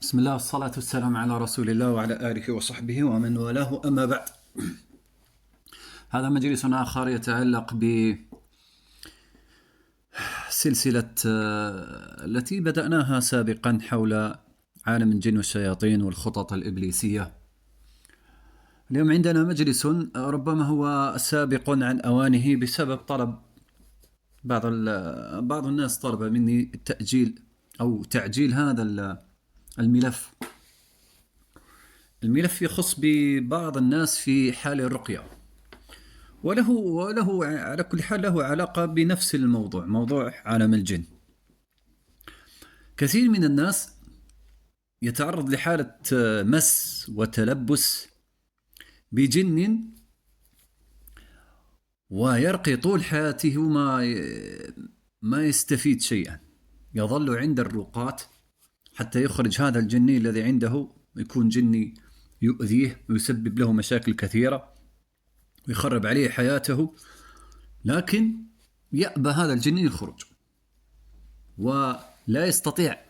بسم الله والصلاة والسلام على رسول الله وعلى آله وصحبه ومن والاه، أما بعد. هذا مجلس آخر يتعلق بسلسلة التي بدأناها سابقا حول عالم الجن والشياطين والخطط الإبليسية. اليوم عندنا مجلس ربما هو سابق عن أوانه بسبب طلب بعض الناس طلب مني التأجيل أو تعجيل هذا الملف يخص ببعض الناس في حال الرقية، وله على كل حال له علاقة بنفس الموضوع، موضوع عالم الجن. كثير من الناس يتعرض لحالة مس وتلبس بجن ويرقي طول حياته ما يستفيد شيئا، يظل عند الرقاة حتى يخرج هذا الجني الذي عنده، يكون جني يؤذيه ويسبب له مشاكل كثيرة ويخرب عليه حياته، لكن يأبى هذا الجني الخروج ولا يستطيع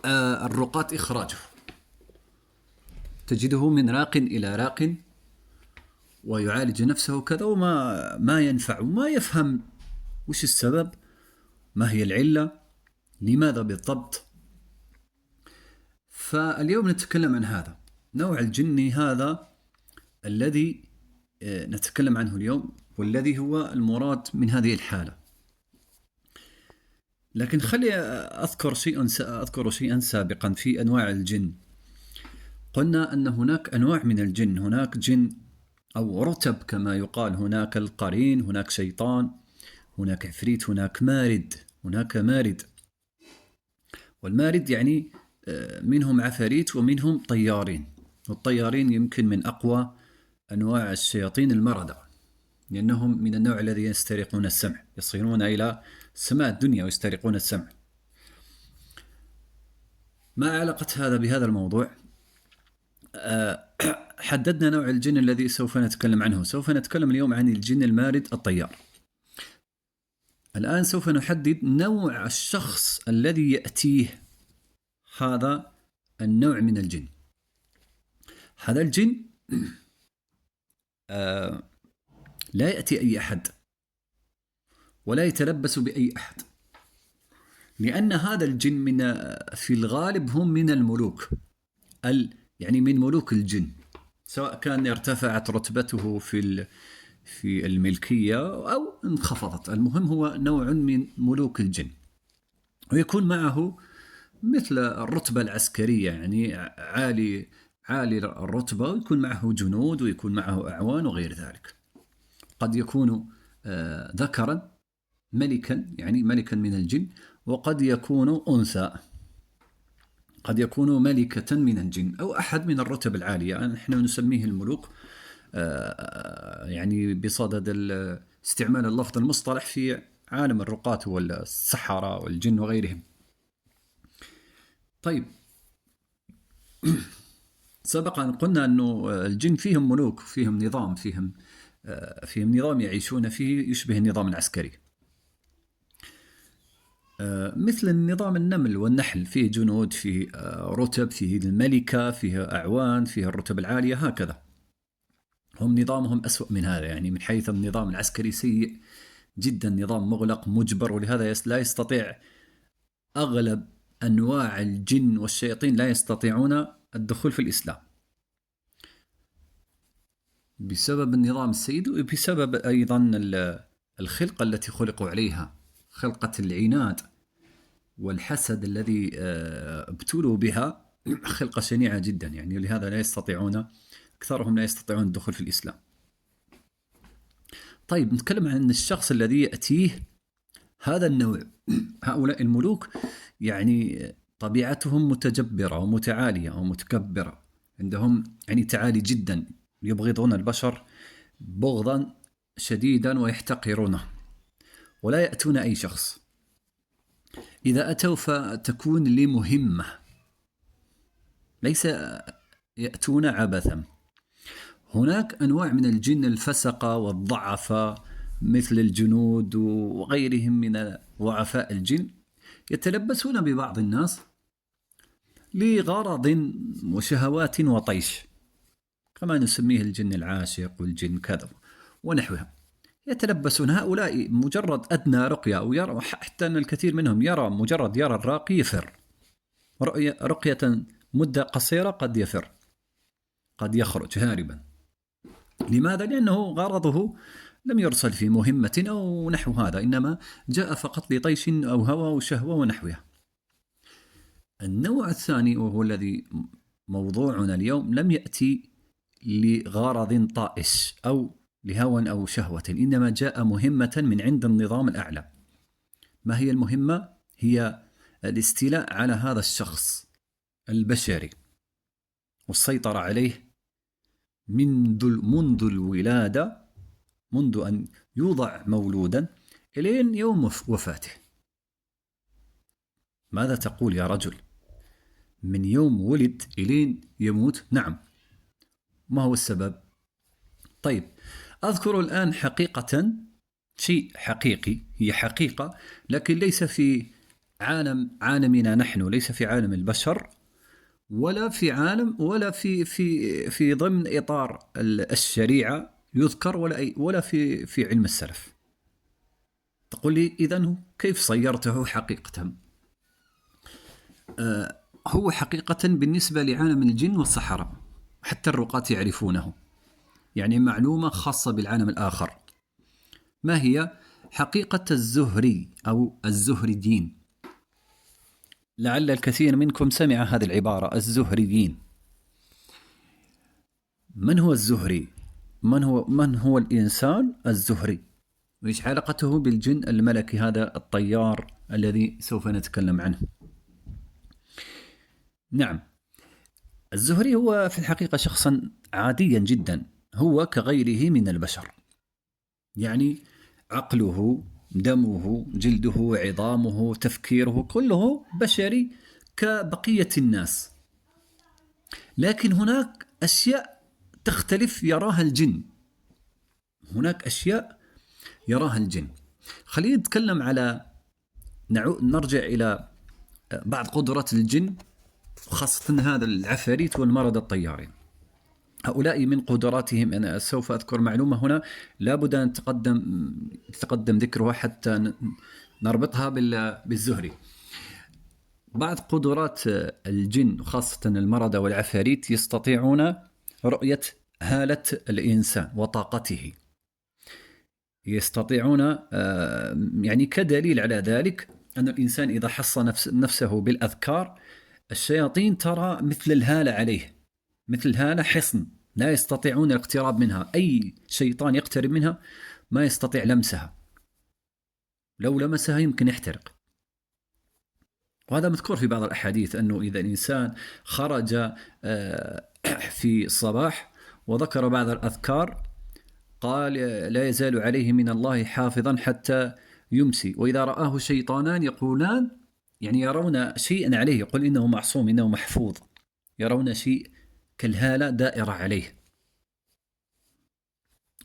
الرقاة إخراجه. تجده من راق إلى راق ويعالج نفسه كذا وما ما ينفع، وما يفهم وش السبب، ما هي العلة، لماذا بالضبط. فاليوم نتكلم عن هذا نوع الجني، هذا الذي نتكلم عنه اليوم، والذي هو المراد من هذه الحالة. لكن خلي أذكر شيئا سابقا في أنواع الجن. قلنا أن هناك أنواع من الجن، هناك جن أو رتب كما يقال، هناك القرين، هناك شيطان، هناك عفريت، هناك مارد. والمارد يعني منهم عفاريت ومنهم طيارين، والطيارين يمكن من أقوى أنواع الشياطين المردة، لأنهم من النوع الذي يسترقون السمع، يصيرون إلى سماء الدنيا ويسترقون السمع. ما علاقة هذا بهذا الموضوع؟ حددنا نوع الجن الذي سوف نتكلم عنه. سوف نتكلم اليوم عن الجن المارد الطيار. الآن سوف نحدد نوع الشخص الذي يأتيه هذا النوع من الجن. هذا الجن لا يأتي أي أحد ولا يتلبس بأي أحد، لأن هذا الجن في الغالب هم من الملوك، يعني من ملوك الجن، سواء كان ارتفعت رتبته في الملكية أو انخفضت، المهم هو نوع من ملوك الجن، ويكون معه مثل الرتبة العسكرية، يعني عالي الرتبة، ويكون معه جنود ويكون معه أعوان وغير ذلك. قد يكون ذكرا ملكا، يعني ملكا من الجن، وقد يكون أنثى، قد يكون ملكة من الجن أو أحد من الرتب العالية. نحن نسميه الملوك، يعني بصدد استعمال اللفظ المصطلح في عالم الرقاة والسحرة والجن وغيرهم. طيب، سبق أن قلنا أنه الجن فيهم ملوك، فيهم نظام، فيهم نظام يعيشون فيه يشبه النظام العسكري، مثل النظام النمل والنحل، فيه جنود، فيه رتب، فيه الملكة، فيه أعوان، فيه الرتب العالية، هكذا. هم نظامهم أسوأ من هذا، يعني من حيث النظام العسكري سيء جدا، نظام مغلق مجبر، ولهذا لا يستطيع أغلب أنواع الجن والشياطين لا يستطيعون الدخول في الإسلام بسبب النظام السيء، وبسبب أيضا الخلقة التي خلقوا عليها، خلقة العناد والحسد الذي ابتلوا بها، خلقة شنيعة جدا، يعني لهذا أكثرهم لا يستطيعون الدخول في الإسلام. طيب، نتكلم عن الشخص الذي يأتيه هذا النوع. هؤلاء الملوك يعني طبيعتهم متجبرة ومتعالية ومتكبرة، عندهم يعني تعالي جدا، يبغضون البشر بغضا شديدا ويحتقرونه، ولا يأتون أي شخص. إذا أتوا فتكون لمهمة، ليس يأتون عبثا. هناك أنواع من الجن الفسقة والضعفاء مثل الجنود وغيرهم من ضعفاء الجن، يتلبسون ببعض الناس لغرض وشهوات وطيش، كما نسميه الجن العاشق والجن كذا ونحوها. يتلبسون هؤلاء مجرد أدنى رقية، أو يرى حتى أن الكثير منهم مجرد يرى الراقي يفر، رقية مدة قصيرة قد يفر، قد يخرج هاربا. لماذا؟ لأنه غرضه لم يرسل في مهمة أو نحو هذا، إنما جاء فقط لطيش أو هوى وشهوة ونحوها. النوع الثاني وهو الذي موضوعنا اليوم لم يأتي لغرض طائش أو لهوى أو شهوة، إنما جاء مهمة من عند النظام الأعلى. ما هي المهمة؟ هي الاستيلاء على هذا الشخص البشري والسيطرة عليه منذ الولادة، منذ أن يوضع مولودا إلين يوم وفاته. ماذا تقول يا رجل؟ من يوم ولد إلين يموت؟ نعم. ما هو السبب؟ طيب، أذكر الآن حقيقة، شيء حقيقي، هي حقيقة، لكن ليس في عالمنا نحن، ليس في عالم البشر، ولا في عالم، ولا في ضمن إطار الشريعة يذكر، ولا في علم السلف. تقول لي إذن كيف صيرته حقيقة؟ هو حقيقة بالنسبة لعالم الجن والسحرة، حتى الرقاة يعرفونه، يعني معلومة خاصة بالعالم الآخر. ما هي حقيقة الزهري أو الزهريين؟ لعل الكثير منكم سمع هذه العبارة، الزهريين. من هو الزهري؟ من هو الإنسان الزهري؟ وإيش علاقته بالجن الملكي هذا الطيار الذي سوف نتكلم عنه؟ نعم، الزهري هو في الحقيقة شخصا عاديا جدا، هو كغيره من البشر، يعني عقله، دمه، جلده، عظامه، تفكيره، كله بشري كبقية الناس. لكن هناك أشياء تختلف يراها الجن، هناك أشياء يراها الجن. خلينا نتكلم على نرجع إلى بعض قدرات الجن، وخاصة هذا العفاريت والمرض الطيارين. هؤلاء من قدراتهم، أنا سوف أذكر معلومة هنا لابد أن تقدم ذكرها حتى نربطها بالزهري. بعض قدرات الجن وخاصة المرضى والعفاريت يستطيعون رؤية هالة الإنسان وطاقته، يستطيعون يعني كدليل على ذلك أن الإنسان إذا حصن نفسه بالأذكار، الشياطين ترى مثل الهالة عليه، مثل الهالة حصن، لا يستطيعون الاقتراب منها، أي شيطان يقترب منها ما يستطيع لمسها، لو لمسها يمكن يحترق. وهذا مذكور في بعض الأحاديث أنه إذا الإنسان خرج في الصباح وذكر بعض الأذكار قال لا يزال عليه من الله حافظا حتى يمسي، وإذا رآه شيطانان يقولان، يعني يرون شيئا عليه، يقول إنه معصوم، إنه محفوظ، يرون شيء كالهالة دائرة عليه.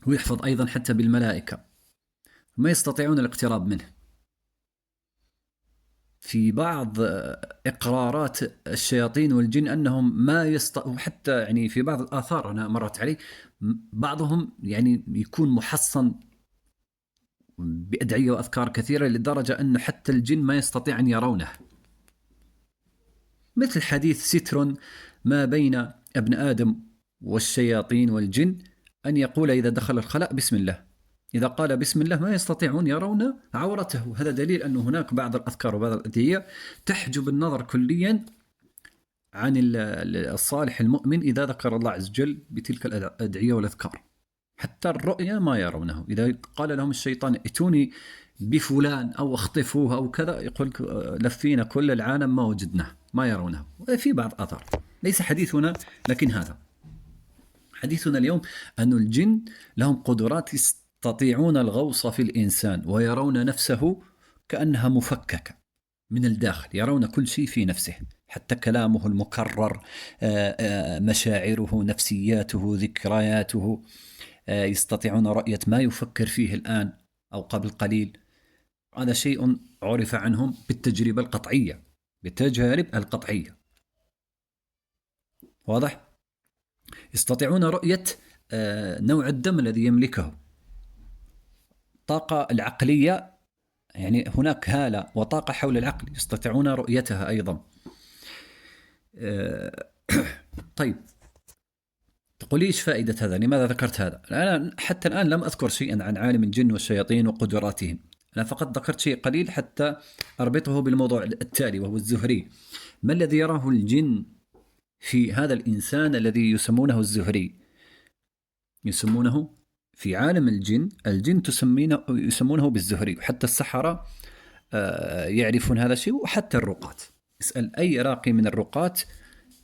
ويحفظ أيضا حتى بالملائكة، ما يستطيعون الاقتراب منه. في بعض إقرارات الشياطين والجن أنهم ما يستطيعوا، حتى يعني في بعض الآثار أنا مرت علي، بعضهم يعني يكون محصن بأدعية وأذكار كثيرة لدرجة أن حتى الجن ما يستطيع أن يرونه، مثل حديث ستر ما بين ابن آدم والشياطين والجن أن يقول إذا دخل الخلاء بسم الله، إذا قال بسم الله ما يستطيعون يرون عورته. هذا دليل أن هناك بعض الأذكار وبعض الأدعية تحجب النظر كليا عن الصالح المؤمن إذا ذكر الله عز وجل بتلك الأدعية والأذكار. حتى الرؤيا ما يرونه، إذا قال لهم الشيطان ائتوني بفلان أو اخطفوه أو كذا، يقول لفينا كل العالم ما وجدناه، ما يرونه. في بعض آثار، ليس حديثنا، لكن هذا حديثنا اليوم أن الجن لهم قدرات، يستطيعون الغوص في الإنسان ويرون نفسه كأنها مفككة من الداخل، يرون كل شيء في نفسه، حتى كلامه المكرر، مشاعره، نفسياته، ذكرياته، يستطيعون رؤية ما يفكر فيه الآن أو قبل قليل. هذا شيء عرف عنهم بالتجربة القطعية، بالتجارب القطعية. واضح؟ يستطيعون رؤية نوع الدم الذي يملكه. الطاقة العقلية، يعني هناك هالة وطاقة حول العقل يستطيعون رؤيتها أيضا. طيب، تقول ايش فائدة هذا؟ لماذا ذكرت هذا؟ أنا حتى الآن لم أذكر شيئا عن عالم الجن والشياطين وقدراتهم، أنا فقط ذكرت شيء قليل حتى أربطه بالموضوع التالي وهو الزهري. ما الذي يراه الجن في هذا الإنسان الذي يسمونه الزهري؟ يسمونه في عالم الجن يسمونه بالزهري، وحتى السحرة يعرفون هذا الشيء، وحتى الرقاة. اسأل أي راقي من الرقاة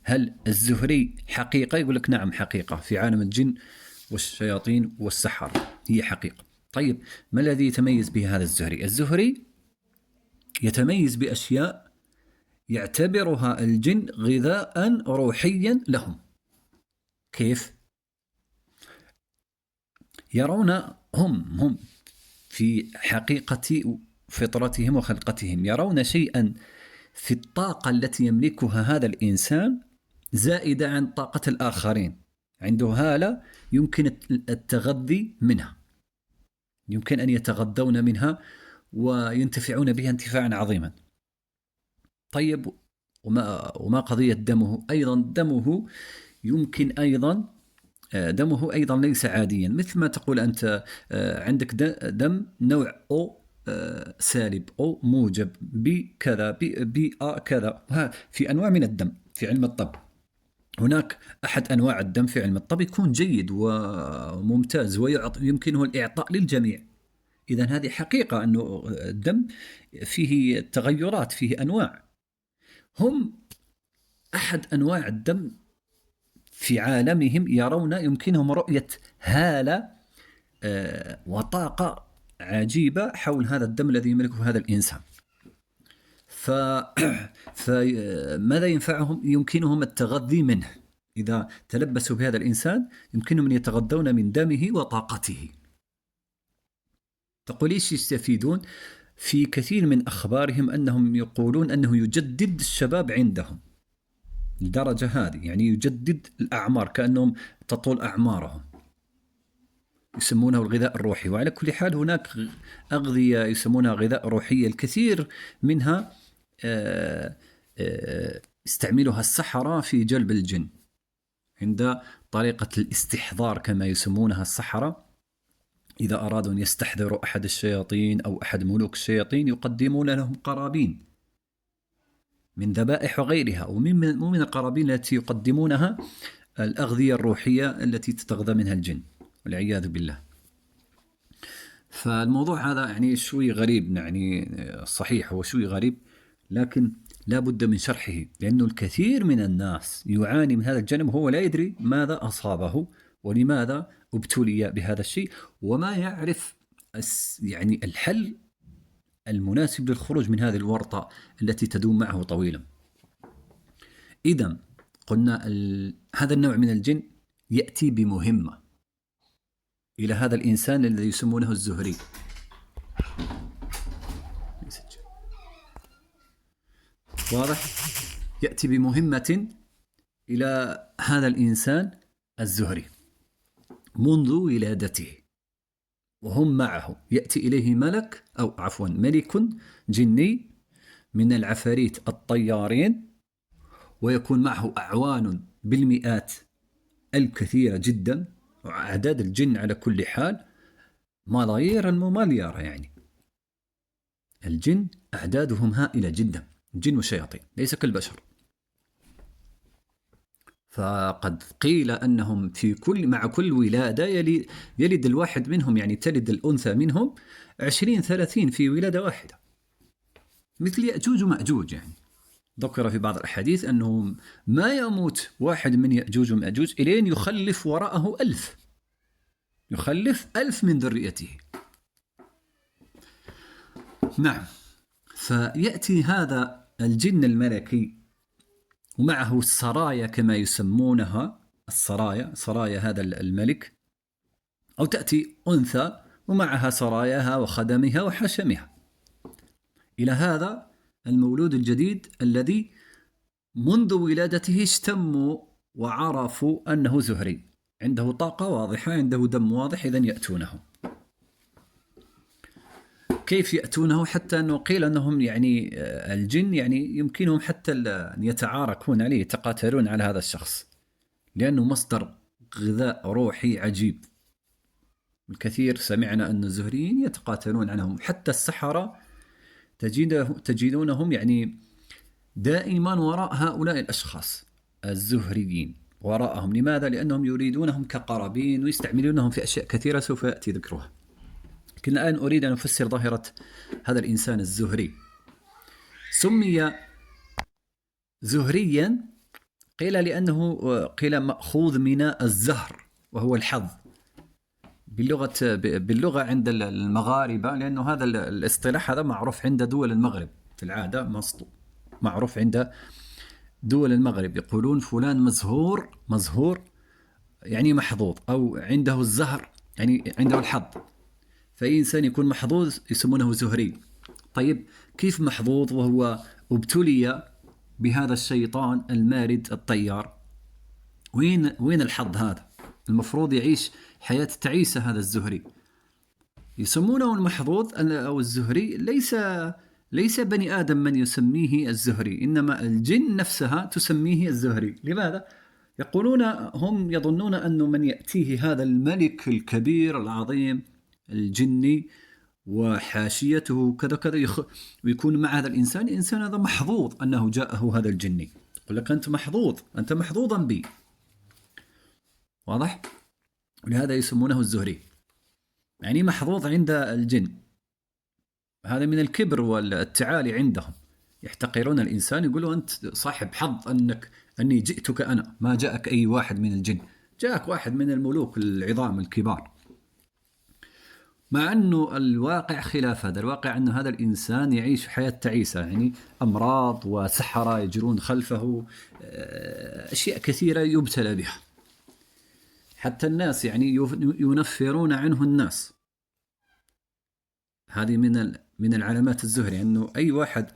هل الزهري حقيقة؟ يقول لك نعم حقيقة في عالم الجن والشياطين والسحرة، هي حقيقة. طيب، ما الذي يتميز به هذا الزهري؟ الزهري يتميز بأشياء يعتبرها الجن غذاء روحيا لهم. كيف؟ يرون هم في حقيقة فطرتهم وخلقتهم، يرون شيئا في الطاقة التي يملكها هذا الإنسان زائدة عن طاقة الآخرين. عنده هالة يمكن التغذي منها، يمكن أن يتغذون منها وينتفعون بها انتفاعا عظيما. طيب، وما قضية دمه؟ أيضا دمه يمكن دمه أيضا ليس عاديا، مثل ما تقول أنت عندك دم نوع أو سالب أو موجب بكذا بي كذا. في أنواع من الدم في علم الطب. هناك أحد أنواع الدم في علم الطب يكون جيد وممتاز ويمكنه الإعطاء للجميع. إذن هذه حقيقة أنه الدم فيه تغيرات، فيه أنواع. هم أحد أنواع الدم في عالمهم يرون يمكنهم رؤية هالة وطاقة عجيبة حول هذا الدم الذي يملكه هذا الإنسان. فماذا ينفعهم؟ يمكنهم التغذي منه. إذا تلبسوا بهذا الإنسان يمكنهم أن يتغذون من دمه وطاقته. تقول إيش يستفيدون؟ في كثير من أخبارهم أنهم يقولون أنه يجدد الشباب عندهم لدرجة هذه، يعني يجدد الأعمار، كأنهم تطول أعمارهم. يسمونه الغذاء الروحي. وعلى كل حال هناك أغذية يسمونها غذاء روحية، الكثير منها يستعملها السحرة في جلب الجن عند طريقة الاستحضار كما يسمونها السحرة. إذا أرادوا أن يستحضروا أحد الشياطين أو أحد ملوك الشياطين يقدمون لهم قرابين من ذبائح وغيرها، ومن القرابين التي يقدمونها الأغذية الروحية التي تتغذى منها الجن والعياذ بالله. فالموضوع هذا يعني شوي غريب، يعني صحيح هو شوي غريب، لكن لا بد من شرحه، لأنه الكثير من الناس يعاني من هذا الجانب وهو لا يدري ماذا أصابه ولماذا ابتلي بهذا الشيء، وما يعرف يعني الحل المناسب للخروج من هذه الورطة التي تدوم معه طويلا. إذن قلنا هذا النوع من الجن يأتي بمهمة إلى هذا الإنسان الذي يسمونه الزهري. واضح؟ يأتي بمهمة إلى هذا الإنسان الزهري منذ ولادته، وهم معه. يأتي إليه ملك أو عفوا ملك جني من العفاريت الطيارين، ويكون معه أعوان بالمئات الكثيرة جدا، وأعداد الجن على كل حال ملايير الممليرة. يعني الجن أعدادهم هائلة جدا، الجن والشياطين ليس كالبشر. فقد قيل أنهم مع كل ولادة يلد الواحد منهم، يعني تلد الأنثى منهم 20-30 في ولادة واحدة، مثل يأجوج ومأجوج. يعني ذكر في بعض الأحاديث أنه ما يموت واحد من يأجوج ومأجوج إلين يخلف وراءه 1000، يخلف 1000 من ذريته. نعم. فيأتي هذا الجن الملكي ومعه السرايا كما يسمونها، سرايا هذا الملك، أو تأتي أنثى ومعها سراياها وخدمها وحشمها إلى هذا المولود الجديد الذي منذ ولادته اشتموا وعرفوا أنه زهري، عنده طاقة واضحة، عنده دم واضح، إذن يأتونه. كيف يأتونه؟ حتى أنه قيل أنهم يعني الجن يعني يمكنهم حتى أن يتعاركون عليه، يتقاتلون على هذا الشخص، لأنه مصدر غذاء روحي عجيب. الكثير سمعنا أن الزهريين يتقاتلون عنهم، حتى السحرة تجدونهم يعني دائما وراء هؤلاء الأشخاص الزهريين، وراءهم. لماذا؟ لأنهم يريدونهم كقرابين ويستعملونهم في أشياء كثيرة سوف يأتي ذكرها. لكن الآن أريد أن أفسر ظاهرة هذا الإنسان الزهري. سمي زهريا قيل لأنه قيل مأخوذ من الزهر وهو الحظ باللغة عند المغاربة، لأنه هذا الاصطلاح هذا معروف عند دول المغرب في العادة، معروف عند دول المغرب، يقولون فلان مزهور يعني محظوظ، أو عنده الزهر يعني عنده الحظ. فأي إنسان يكون محظوظ يسمونه زهري. طيب كيف محظوظ وهو ابتلي بهذا الشيطان المارد الطيار؟ وين الحظ هذا؟ المفروض يعيش حياة تعيسة هذا الزهري. يسمونه المحظوظ أو الزهري. ليس بني آدم من يسميه الزهري، إنما الجن نفسها تسميه الزهري. لماذا؟ يقولون هم يظنون أن من يأتيه هذا الملك الكبير العظيم الجني وحاشيته كذا كذا ويكون مع هذا الإنسان هذا محظوظ أنه جاءه هذا الجني. يقول لك أنت محظوظ، أنت محظوظا بي. واضح؟ ولهذا يسمونه الزهري، يعني محظوظ عند الجن. هذا من الكبر والتعالي عندهم، يحتقرون الإنسان، يقولوا أنت صاحب حظ أني جئتك أنا، ما جاءك أي واحد من الجن، جاءك واحد من الملوك العظام الكبار. مع أنه الواقع خلاف هذا. الواقع أن هذا الإنسان يعيش حياة تعيسة، يعني أمراض وسحرة يجرون خلفه، أشياء كثيرة يبتلى بها. حتى الناس يعني ينفرون عنه الناس. هذه من العلامات الزهري، أنه أي واحد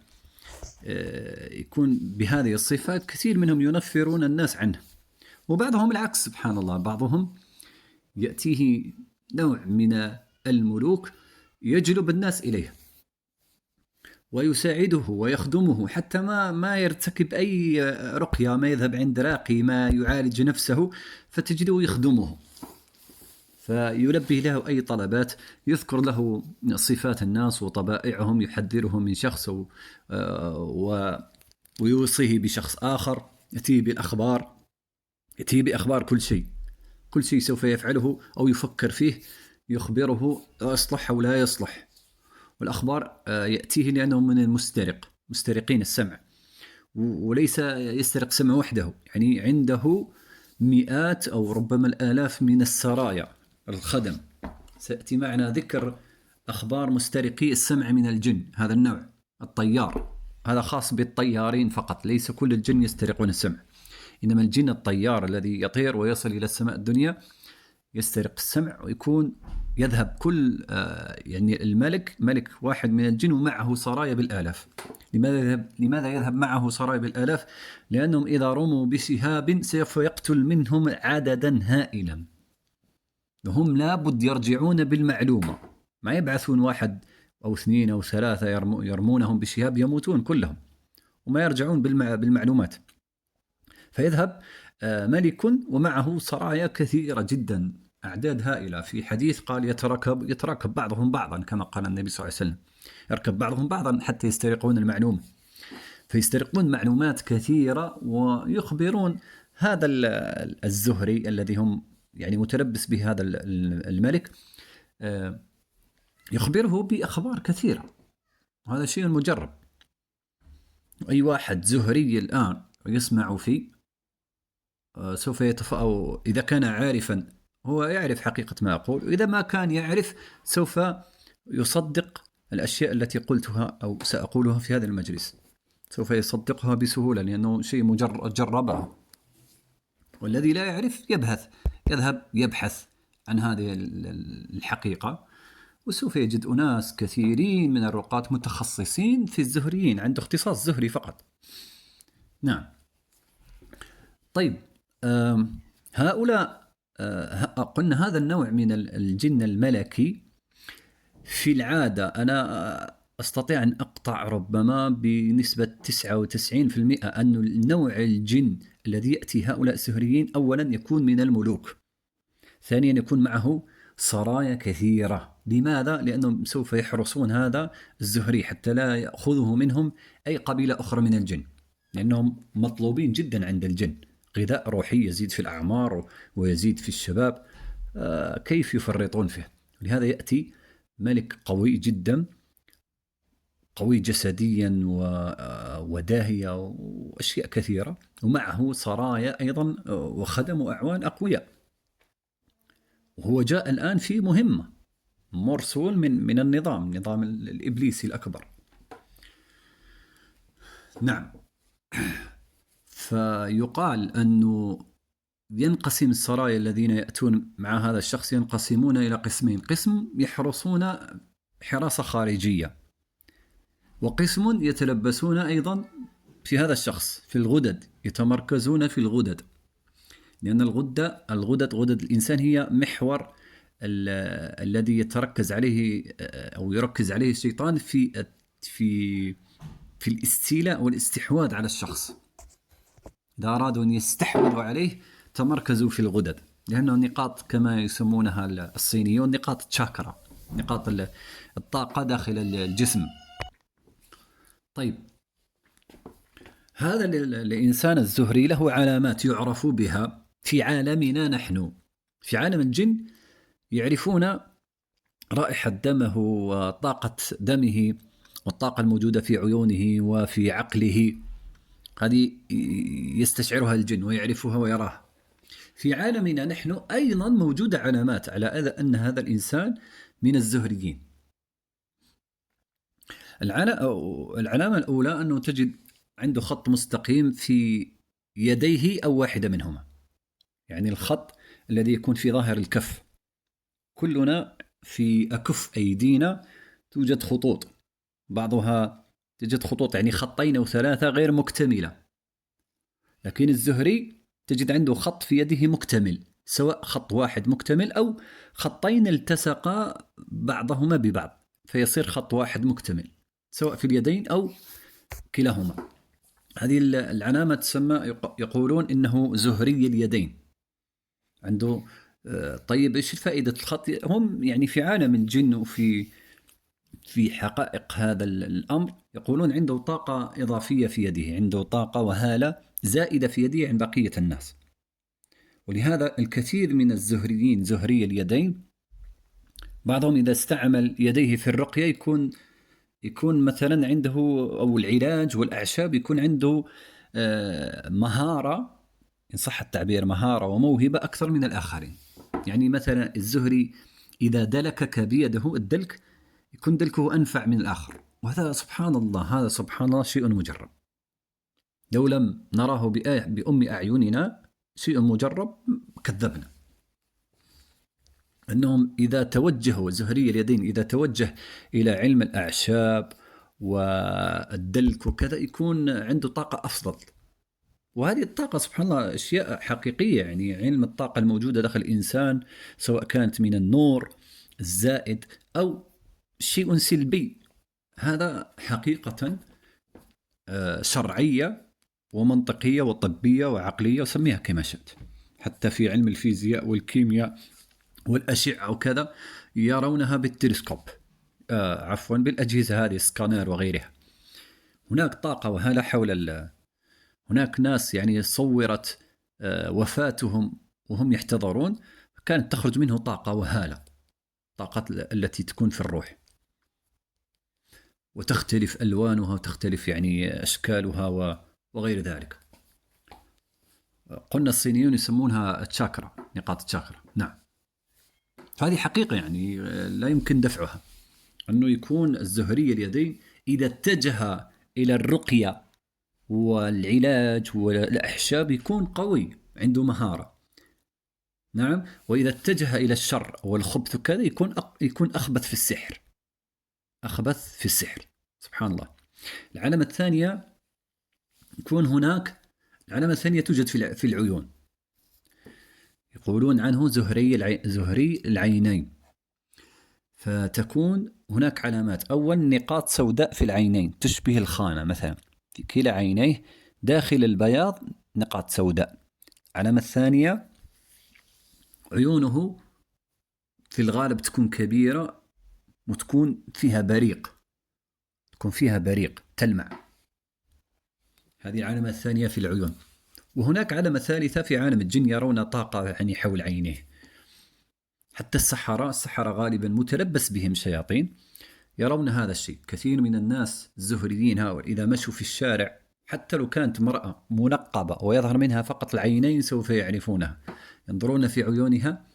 يكون بهذه الصفة كثير منهم ينفرون الناس عنه. وبعضهم العكس، سبحان الله، بعضهم يأتيه نوع من الملوك يجلب الناس إليه ويساعده ويخدمه، حتى ما يرتكب أي رقية، ما يذهب عند راقي، ما يعالج نفسه، فتجده يخدمه، فيلبي له أي طلبات، يذكر له صفات الناس وطبائعهم، يحذره من شخص ويوصيه بشخص آخر، يأتيه بالأخبار، يأتيه بأخبار كل شيء سوف يفعله أو يفكر فيه يخبره يصلح أو لا يصلح. والأخبار يأتيه لأنه من مسترقين السمع، وليس يسترق سمع وحده، يعني عنده مئات أو ربما الآلاف من السرايا الخدم. سيأتي معنا ذكر أخبار مسترقي السمع من الجن، هذا النوع الطيار، هذا خاص بالطيارين فقط، ليس كل الجن يسترقون السمع، إنما الجن الطيار الذي يطير ويصل إلى السماء الدنيا يسترق السمع، ويكون يذهب كل يعني الملك ملك واحد من الجن ومعه سرايا بالآلاف. لماذا يذهب معه سرايا بالآلاف؟ لأنهم إذا رموا بسهاب سوف يقتل منهم عددا هائلا، وهم لابد يرجعون بالمعلومة، ما يبعثون واحد أو اثنين أو ثلاثة يرمونهم بشهاب يموتون كلهم وما يرجعون بالمعلومات. فيذهب ملك ومعه سرايا كثيرة جدا، أعداد هائلة. في حديث قال يتراكب بعضهم بعضا، كما قال النبي صلى الله عليه وسلم، يركب بعضهم بعضا حتى يسترقون المعلومة، فيسترقون معلومات كثيرة ويخبرون هذا الزهري الذي هم يعني متلبس بهذا الملك، يخبره بأخبار كثيرة، وهذا شيء مجرب. أي واحد زهري الآن يسمع فيه سوف أو إذا كان عارفا هو يعرف حقيقة ما أقول، وإذا ما كان يعرف سوف يصدق الأشياء التي قلتها أو سأقولها في هذا المجلس، سوف يصدقها بسهولة، لأنه شيء جربه. والذي لا يعرف يذهب يبحث عن هذه الحقيقة، وسوف يجد أناس كثيرين من الرقاة متخصصين في الزهريين، عنده اختصاص زهري فقط. نعم. طيب، هؤلاء قلنا هذا النوع من الجن الملكي في العادة أنا أستطيع أن أقطع ربما بنسبة 99% أن النوع الجن الذي يأتي هؤلاء السحريين أولا يكون من الملوك، ثانيا يكون معه سرايا كثيرة. لماذا؟ لأنهم سوف يحرسون هذا الزهري حتى لا يأخذه منهم أي قبيلة أخرى من الجن، لأنهم مطلوبين جدا عند الجن، غذاء روحي يزيد في الأعمار ويزيد في الشباب، كيف يفرطون فيه؟ لهذا يأتي ملك قوي جدا، قوي جسديا وداهية وأشياء كثيرة، ومعه سرايا أيضا وخدم وأعوان أقوياء، وهو جاء الآن في مهمة، مرسول من النظام الإبليسي الأكبر. نعم. فيقال أنه ينقسم السرايا الذين يأتون مع هذا الشخص، ينقسمون إلى قسمين: قسم يحرسون حراسة خارجية، وقسم يتلبسون أيضا في هذا الشخص في الغدد، يتمركزون في الغدد، لأن غدد الإنسان هي محور الذي يتركز عليه أو يركز عليه الشيطان في الاستيلاء والاستحواذ على الشخص. إذا أرادوا أن يستحوذوا عليه تمركزوا في الغدد، لأنه نقاط كما يسمونها الصينيون نقاط تشاكرا، نقاط الطاقة داخل الجسم. طيب، هذا الإنسان الزهري له علامات يعرف بها في عالمنا نحن. في عالم الجن يعرفون رائحة دمه وطاقة دمه والطاقة الموجودة في عيونه وفي عقله، هذه يستشعرها الجن ويعرفها ويراها. في عالمنا نحن أيضا موجودة علامات على أن هذا الإنسان من الزهريين. العلامة الأولى أنه تجد عنده خط مستقيم في يديه أو واحدة منهما، يعني الخط الذي يكون في ظاهر الكف. كلنا في أكف أيدينا توجد خطوط، بعضها تجد خطوط يعني خطين أو ثلاثة غير مكتملة، لكن الزهري تجد عنده خط في يده مكتمل، سواء خط واحد مكتمل أو خطين التصقا بعضهما ببعض فيصير خط واحد مكتمل، سواء في اليدين أو كلاهما. هذه العلامة تسمى، يقولون إنه زهري اليدين عنده. طيب إيش فائدة الخط؟ هم يعني في عالم الجن وفي حقائق هذا الأمر يقولون عنده طاقة إضافية في يده، عنده طاقة وهالة زائدة في يده عن بقية الناس. ولهذا الكثير من الزهريين زهري اليدين، بعضهم إذا استعمل يديه في الرقية يكون مثلا عنده، أو العلاج والأعشاب، يكون عنده مهارة، إن صح التعبير، مهارة وموهبة أكثر من الآخرين. يعني مثلا الزهري إذا دلكك بيده الدلك يكون دلكه أنفع من الآخر، وهذا سبحان الله شيء مجرب، لو لم نراه بأم أعيننا شيء مجرب كذبنا. أنهم إذا توجهوا زهري اليدين إذا توجه إلى علم الأعشاب والدلك وكذا يكون عنده طاقة أفضل. وهذه الطاقة سبحان الله أشياء حقيقية، يعني علم الطاقة الموجودة داخل الإنسان سواء كانت من النور الزائد أو شيء سلبي، هذا حقيقة شرعية ومنطقية وطبية وعقلية، وسميها كما شئت. حتى في علم الفيزياء والكيمياء والأشعة وكذا يرونها بالتلسكوب، بالأجهزة هذه سكانر وغيرها. هناك طاقة وهالة حول هناك ناس يعني صورت وفاتهم وهم يحتضرون، كانت تخرج منه طاقة وهالة، طاقة التي تكون في الروح، وتختلف ألوانها وتختلف يعني أشكالها وغير ذلك. قلنا الصينيون يسمونها تشاكرا، نقاط التشاكرا. نعم، هذه حقيقة يعني لا يمكن دفعها، أنه يكون الزهري اليدين إذا اتجه إلى الرقية والعلاج والأحشاب يكون قوي عنده مهارة. نعم، وإذا اتجه إلى الشر والخبث وكذا يكون أخبث في السحر. سبحان الله. العلامة الثانية يكون هناك، العلامة الثانية توجد في العيون. يقولون عنه زهري العينين. فتكون هناك علامات. أول، نقاط سوداء في العينين تشبه الخانة، مثلا في كلا عينيه داخل البياض نقاط سوداء. العلامة الثانية، عيونه في الغالب تكون كبيرة وتكون فيها بريق تلمع. هذه العلامة الثانية في العيون. وهناك علامة ثالثة في عالم الجن، يرون طاقة يعني حول عينيه. حتى السحرة غالبا متلبس بهم شياطين يرون هذا الشيء. كثير من الناس الزهريين هؤلاء إذا مشوا في الشارع، حتى لو كانت امرأة منقبة ويظهر منها فقط العينين، سوف يعرفونها، ينظرون في عيونها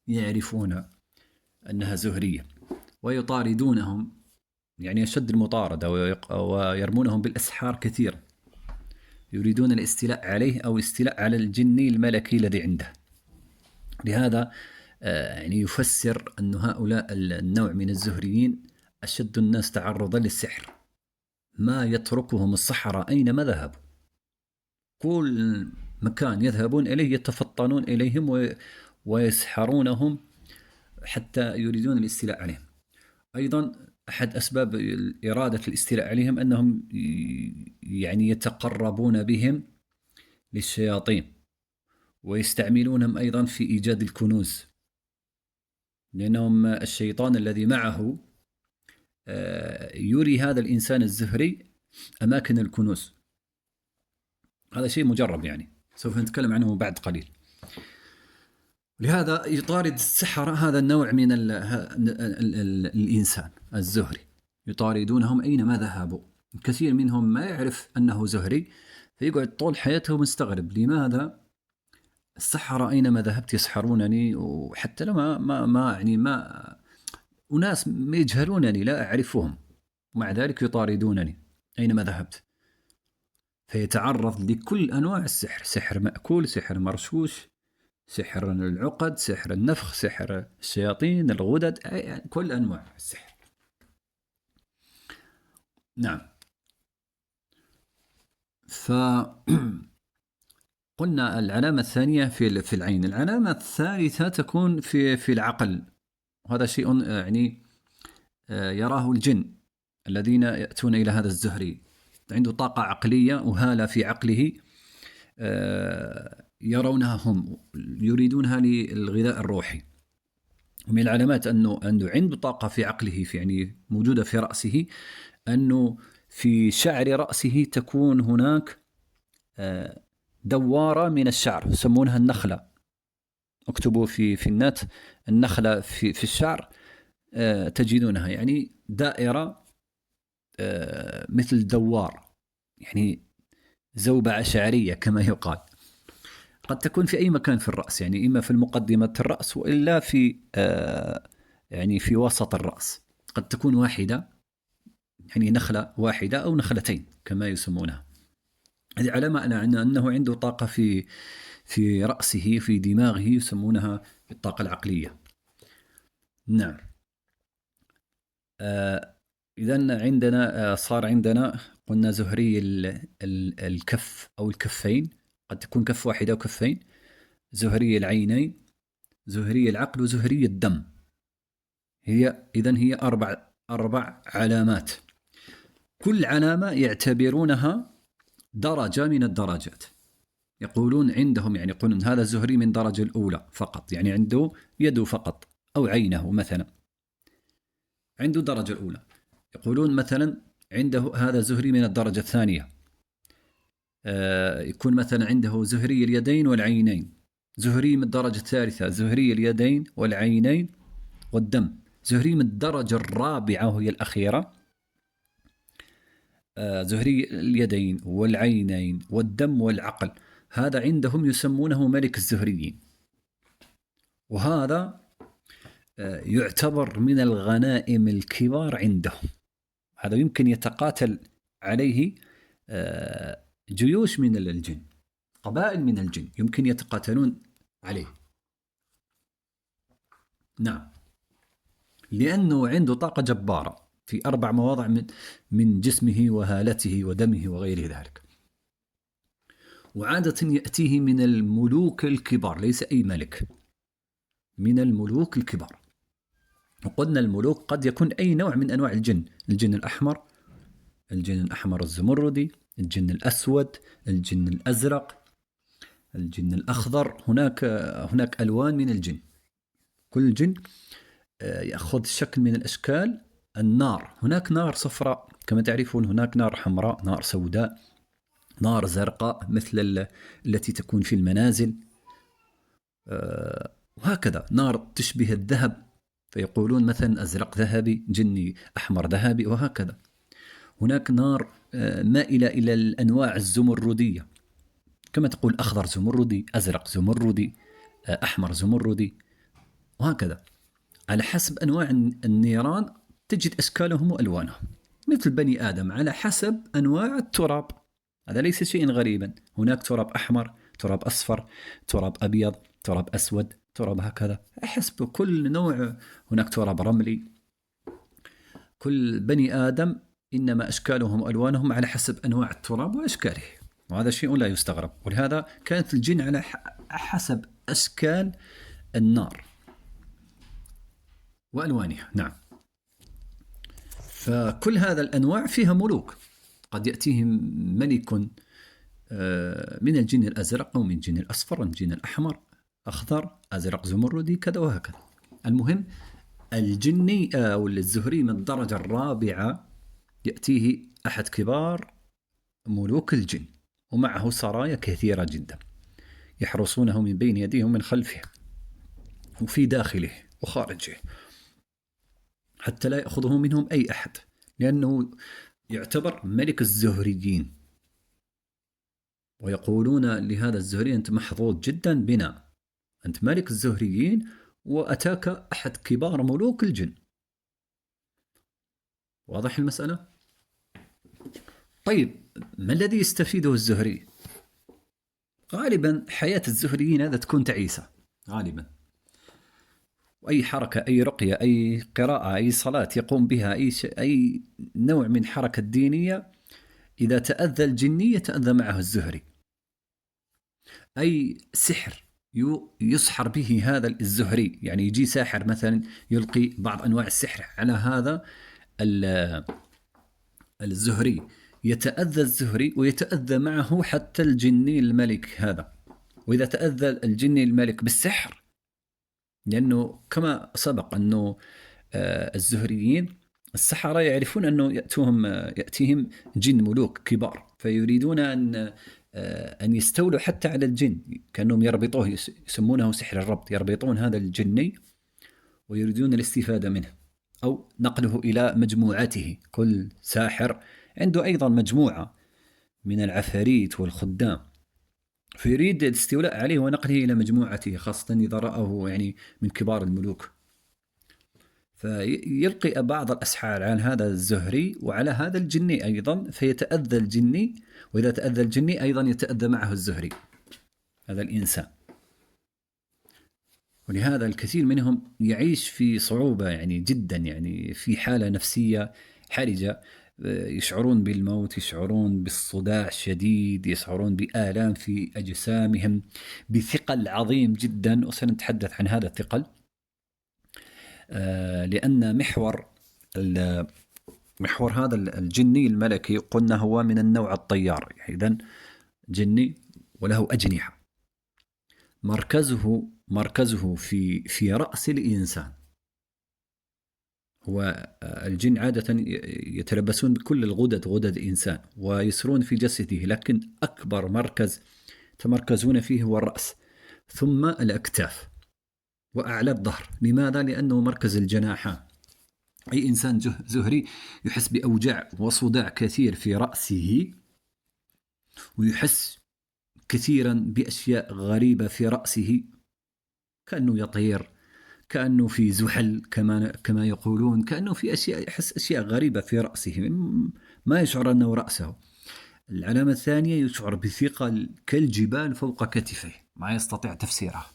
يعرفون أنها زهرية، ويطاردونهم، يعني أشد المطاردة، ويرمونهم بالأسحار كثيرا، يريدون الاستيلاء عليه أو الاستيلاء على الجني الملكي الذي عنده. لهذا يعني يفسر أن هؤلاء النوع من الزهريين أشد الناس تعرضا للسحر، ما يتركهم السحرة أينما ذهبوا، كل مكان يذهبون إليه يتفطنون إليهم ويسحرونهم حتى يريدون الاستيلاء عليهم. أيضا أحد أسباب إرادة الاستيلاء عليهم أنهم يعني يتقربون بهم للشياطين، ويستعملونهم أيضا في إيجاد الكنوز، لأنهم الشيطان الذي معه يري هذا الإنسان الزهري أماكن الكنوز. هذا شيء مجرب، يعني سوف نتكلم عنه بعد قليل. لهذا يطارد السحرة هذا النوع من الإنسان الزهري، يطاردونهم أينما ذهبوا. كثير منهم ما يعرف أنه زهري، فيقعد طول حياته مستغرب، لماذا السحرة أينما ذهبت يسحرونني، وحتى لما ما وناس يجهلونني لا أعرفهم، ومع ذلك يطاردونني أينما ذهبت. فيتعرض لكل أنواع السحر، سحر مأكول، سحر مرشوش، سحر العقد، سحر النفخ، سحر الشياطين، الغدد، يعني كل أنواع السحر. نعم. فقلنا العلامة الثانية في العين. العلامة الثالثة تكون في العقل، وهذا شيء يعني يراه الجن الذين يأتون إلى هذا الزهري، عنده طاقة عقلية وهالة في عقله، يرونها هم، يريدونها للغذاء الروحي. ومن العلامات أنه عنده طاقة في عقله، في يعني موجودة في رأسه، أنه في شعر رأسه تكون هناك دوارة من الشعر يسمونها النخلة. اكتبوا في النت النخلة في الشعر، تجدونها، يعني دائرة مثل دوار، يعني زوبعة شعرية كما يقال. قد تكون في أي مكان في الرأس، يعني إما في مقدمة الرأس وإلا في يعني في وسط الرأس. قد تكون واحدة، يعني نخلة واحدة أو نخلتين كما يسمونها. هذه علامة على أنه عنده طاقة في رأسه، في دماغه، يسمونها الطاقة العقلية. نعم. إذن عندنا صار عندنا قلنا زهري الكف أو الكفين، قد تكون كف واحدة وكفين، زهري العينين، زهري العقل، وزهري الدم. إذن هي أربع علامات. كل علامة يعتبرونها درجة من الدرجات. يقولون عندهم، يعني يقولون هذا الزهري من درجة الأولى فقط، يعني عنده يده فقط أو عينه مثلا، عنده درجة الأولى. يقولون مثلا عنده هذا زهري من الدرجة الثانية، يكون مثلا عنده زهري اليدين والعينين. زهري من الدرجة الثالثة زهري اليدين والعينين والدم. زهري من الدرجة الرابعة وهي الأخيرة زهري اليدين والعينين والدم والعقل. هذا عندهم يسمونه ملك الزهريين، وهذا يعتبر من الغنائم الكبار عندهم. هذا يمكن يتقاتل عليه جيوش من الجن، قبائل من الجن يمكن يتقاتلون عليه. نعم، لأنه عنده طاقة جبارة في 4 مواضع من جسمه وهالته ودمه وغير ذلك. وعادة يأتيه من الملوك الكبار، ليس أي ملك، من الملوك الكبار. وقلنا الملوك قد يكون أي نوع من أنواع الجن، الجن الأحمر، الجن الأحمر الزمردي، الجن الأسود، الجن الأزرق، الجن الأخضر. هناك ألوان من الجن. كل جن يأخذ شكل من الأشكال. النار، هناك نار صفراء كما تعرفون، هناك نار حمراء، نار سوداء، نار زرقاء مثل التي تكون في المنازل، وهكذا نار تشبه الذهب، فيقولون مثلا أزرق ذهبي، جني أحمر ذهبي، وهكذا. هناك نار مائلة إلى الأنواع الزمردية، كما تقول أخضر زمردي، أزرق زمردي، أحمر زمردي، وهكذا. على حسب أنواع النيران تجد أشكالهم وألوانهم، مثل بني آدم على حسب أنواع التراب. هذا ليس شيء غريبا، هناك تراب أحمر، تراب أصفر، تراب أبيض، تراب أسود، تراب هكذا، حسب كل نوع. هناك تراب رملي. كل بني آدم إنما أشكالهم وألوانهم على حسب أنواع التراب وأشكاله، وهذا شيء لا يستغرب. ولهذا كانت الجن على حسب أشكال النار وألوانها. نعم. فكل هذا الأنواع فيها ملوك، قد يأتيهم ملك من الجن الأزرق أو من الجن الأصفر، من الجن الأحمر، أخضر، أزرق، زمردي، كذا وهكذا. المهم الجني أو الزهري من الدرجة الرابعة يأتيه أحد كبار ملوك الجن، ومعه سرايا كثيرة جدا يحرسونه من بين يديه ومن خلفه وفي داخله وخارجه، حتى لا يأخذه منهم أي أحد، لأنه يعتبر ملك الزهريين. ويقولون لهذا الزهري: أنت محظوظ جدا بنا، أنت ملك الزهريين وأتاك أحد كبار ملوك الجن. واضح المسألة؟ طيب، ما الذي يستفيده الزهري؟ غالبا حياة الزهريين هذا تكون تعيسة غالبا، وأي حركة، أي رقية، أي قراءة، أي صلاة يقوم بها، أي نوع من حركة دينية، إذا تأذى الجني يتأذى معه الزهري. أي سحر يسحر به هذا الزهري، يعني يجي ساحر مثلا يلقي بعض أنواع السحر على هذا الزهري، يتأذى الزهري ويتأذى معه حتى الجني الملك هذا. وإذا تأذى الجني الملك بالسحر، لأنه كما سبق أنه الزهريين السحرة يعرفون أنه يأتيهم جن ملوك كبار، فيريدون أن يستولوا حتى على الجن، كأنهم يربطوه، يسمونه سحر الربط، يربطون هذا الجني ويريدون الاستفادة منه أو نقله إلى مجموعته. كل ساحر عنده أيضا مجموعة من العفاريت والخدام، فيريد الاستيلاء عليه ونقله إلى مجموعته، خاصة إذا رأه يعني من كبار الملوك، فيلقي بعض الأسحار على هذا الزهري وعلى هذا الجني أيضا، فيتأذى الجني، وإذا تأذى الجني أيضا يتأذى معه الزهري، هذا الإنسان. ولهذا الكثير منهم يعيش في صعوبة يعني جدا، يعني في حالة نفسية حرجة، يشعرون بالموت، يشعرون بالصداع الشديد، يشعرون بآلام في أجسامهم، بثقل عظيم جدا، وسنتحدث عن هذا الثقل، لأن محور هذا الجني الملكي قلنا هو من النوع الطيار، يعني إذن جني وله أجنحة، مركزه في رأس الإنسان. هو الجن عادة يتلبسون بكل غدد الإنسان ويسرون في جسده، لكن أكبر مركز تمركزون فيه هو الرأس، ثم الأكتاف وأعلى الظهر. لماذا؟ لأنه مركز الجناحان. أي إنسان زهري يحس بأوجاع وصداع كثير في رأسه، ويحس كثيرا بأشياء غريبة في رأسه، كأنه يطير، كأنه في زحل كما يقولون، كأنه في أشياء، يحس أشياء غريبة في رأسه، ما يشعر أنه رأسه. العلامة الثانية يشعر بثقل كالجبال فوق كتفيه، ما يستطيع تفسيرها،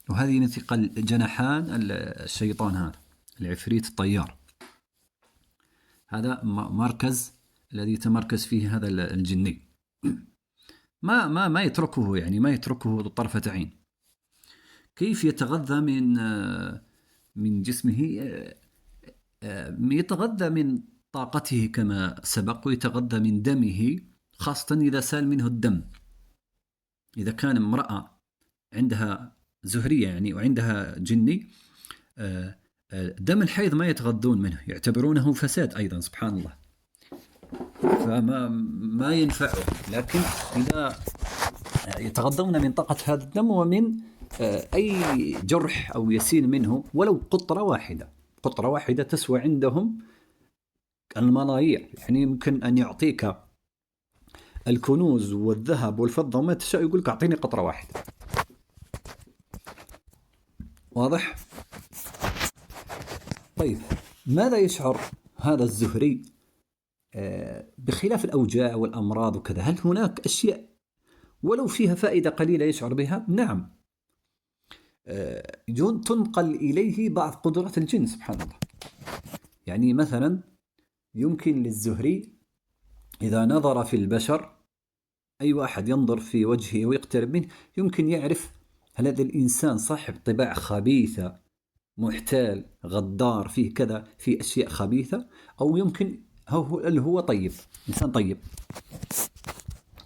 وهذه من ثقل جناحان الشيطان، هذا العفريت الطيار، هذا مركز الذي يتمركز فيه هذا الجني. ما يتركه، يعني ما يتركه طرفة عين. كيف يتغذى من جسمه؟ يتغذى من طاقته كما سبق، ويتغذى من دمه، خاصة إذا سال منه الدم. إذا كان امرأة عندها زهرية يعني وعندها جني، دم الحيض ما يتغذون منه، يعتبرونه فساد أيضا، سبحان الله. فما ينفعه. لكن إذا يتغذون من طاقة هذا الدم ومن أي جرح أو يسيل منه ولو قطرة واحدة. قطرة واحدة تسوى عندهم الملايير، يعني يمكن أن يعطيك الكنوز والذهب والفضة وما تشاء، يقول لك أعطيني قطرة واحدة. واضح؟ طيب، ماذا يشعر هذا الزهري بخلاف الأوجاع والأمراض وكذا؟ هل هناك أشياء ولو فيها فائدة قليلة يشعر بها؟ نعم. تنقل إليه بعض قدرات الجن، سبحان الله. يعني مثلا يمكن للزهري إذا نظر في البشر، أي واحد ينظر في وجهه ويقترب منه، يمكن يعرف هل هذا الإنسان صاحب طباع خبيثة، محتال، غدار، فيه كذا، فيه أشياء خبيثة، أو يمكن هو طيب، إنسان طيب.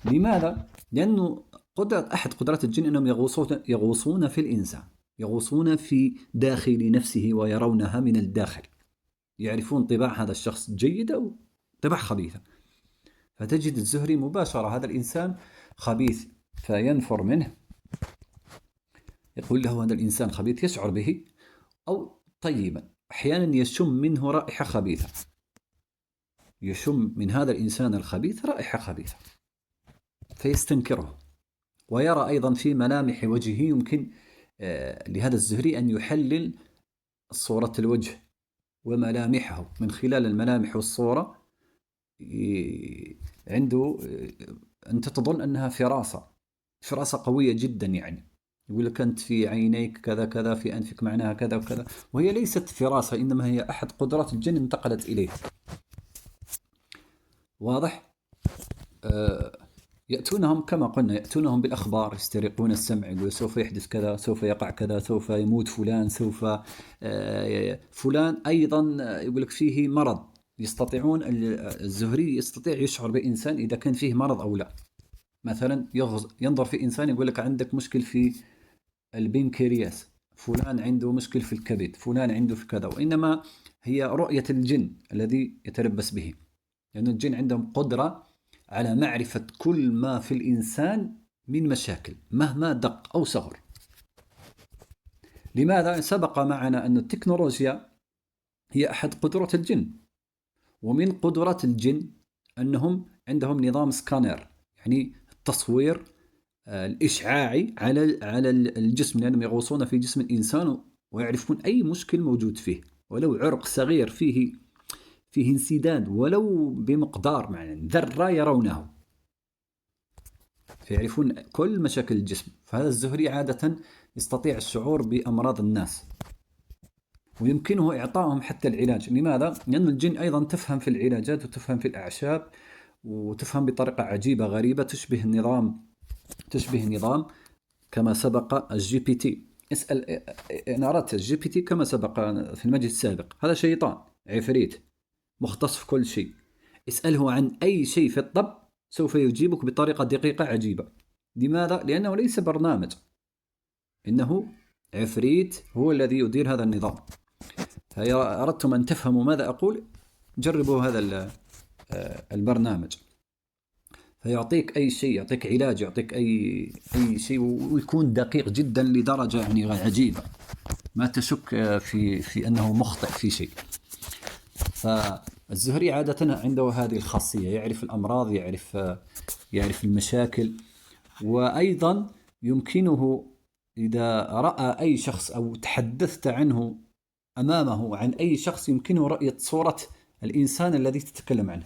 لماذا؟ لأنه أحد قدرات الجن أنهم يغوصون في الإنسان، يغوصون في داخل نفسه ويرونها من الداخل، يعرفون طباع هذا الشخص جيدة أو طباع خبيثة. فتجد الزهري مباشرة هذا الإنسان خبيث فينفر منه، يقول له هذا الإنسان خبيث، يشعر به، أو طيبا أحيانا يشم منه رائحة خبيثة، يشم من هذا الإنسان الخبيث رائحة خبيثة فيستنكره. ويرى أيضا في ملامح وجهه، يمكن لهذا الزهري أن يحلل صورة الوجه وملامحه من خلال الملامح والصورة. عنده أنت تظن أنها فراسة قوية جدا، يعني يقول لك أنت في عينيك كذا كذا، في أنفك معناها كذا وكذا، وهي ليست فراسة، إنما هي أحد قدرات الجن انتقلت إليه. واضح؟ يأتونهم كما قلنا، يأتونهم بالأخبار، يسترقون السمع، يقول سوف يحدث كذا، سوف يقع كذا، سوف يموت فلان، سوف فلان أيضا يقول لك فيه مرض. يستطيعون الزهري يستطيع يشعر بإنسان إذا كان فيه مرض أو لا. مثلا ينظر في إنسان يقول لك عندك مشكل في البنكرياس، فلان عنده مشكل في الكبد، فلان عنده في كذا. وإنما هي رؤية الجن الذي يتلبس به، لأن الجن عندهم قدرة على معرفة كل ما في الإنسان من مشاكل مهما دق أو صغر. لماذا؟ سبق معنا أن التكنولوجيا هي أحد قدرات الجن، ومن قدرات الجن أنهم عندهم نظام سكانر، يعني التصوير الإشعاعي على الجسم، لأنهم يغوصون في جسم الإنسان ويعرفون أي مشكل موجود فيه، ولو عرق صغير فيه انسداد ولو بمقدار يعني ذرة يرونه، فيعرفون كل مشاكل الجسم. فهذا الزهري عادة يستطيع الشعور بأمراض الناس، ويمكنه إعطائهم حتى العلاج. لماذا؟ لأن الجن أيضا تفهم في العلاجات وتفهم في الأعشاب، وتفهم بطريقة عجيبة غريبة تشبه النظام كما سبق الجي بي تي. اسأل إن أردت الجي بي تي كما سبق في المجلس السابق، هذا شيطان عفريت مختص في كل شيء، اسأله عن أي شيء في الطب سوف يجيبك بطريقة دقيقة عجيبة. لماذا؟ لأنه ليس برنامج، إنه عفريت هو الذي يدير هذا النظام. فإذا أردتم أن تفهموا ماذا أقول، جربوا هذا البرنامج، فيعطيك أي شيء، يعطيك علاج، يعطيك أي شيء، ويكون دقيق جدا لدرجة يعني عجيبة، ما تشك في أنه مخطئ في شيء. فالزهري عادة عنده هذه الخاصية، يعرف الأمراض، يعرف المشاكل. وأيضا يمكنه إذا رأى أي شخص أو تحدثت عنه أمامه عن أي شخص، يمكنه رؤية صورة الإنسان الذي تتكلم عنه.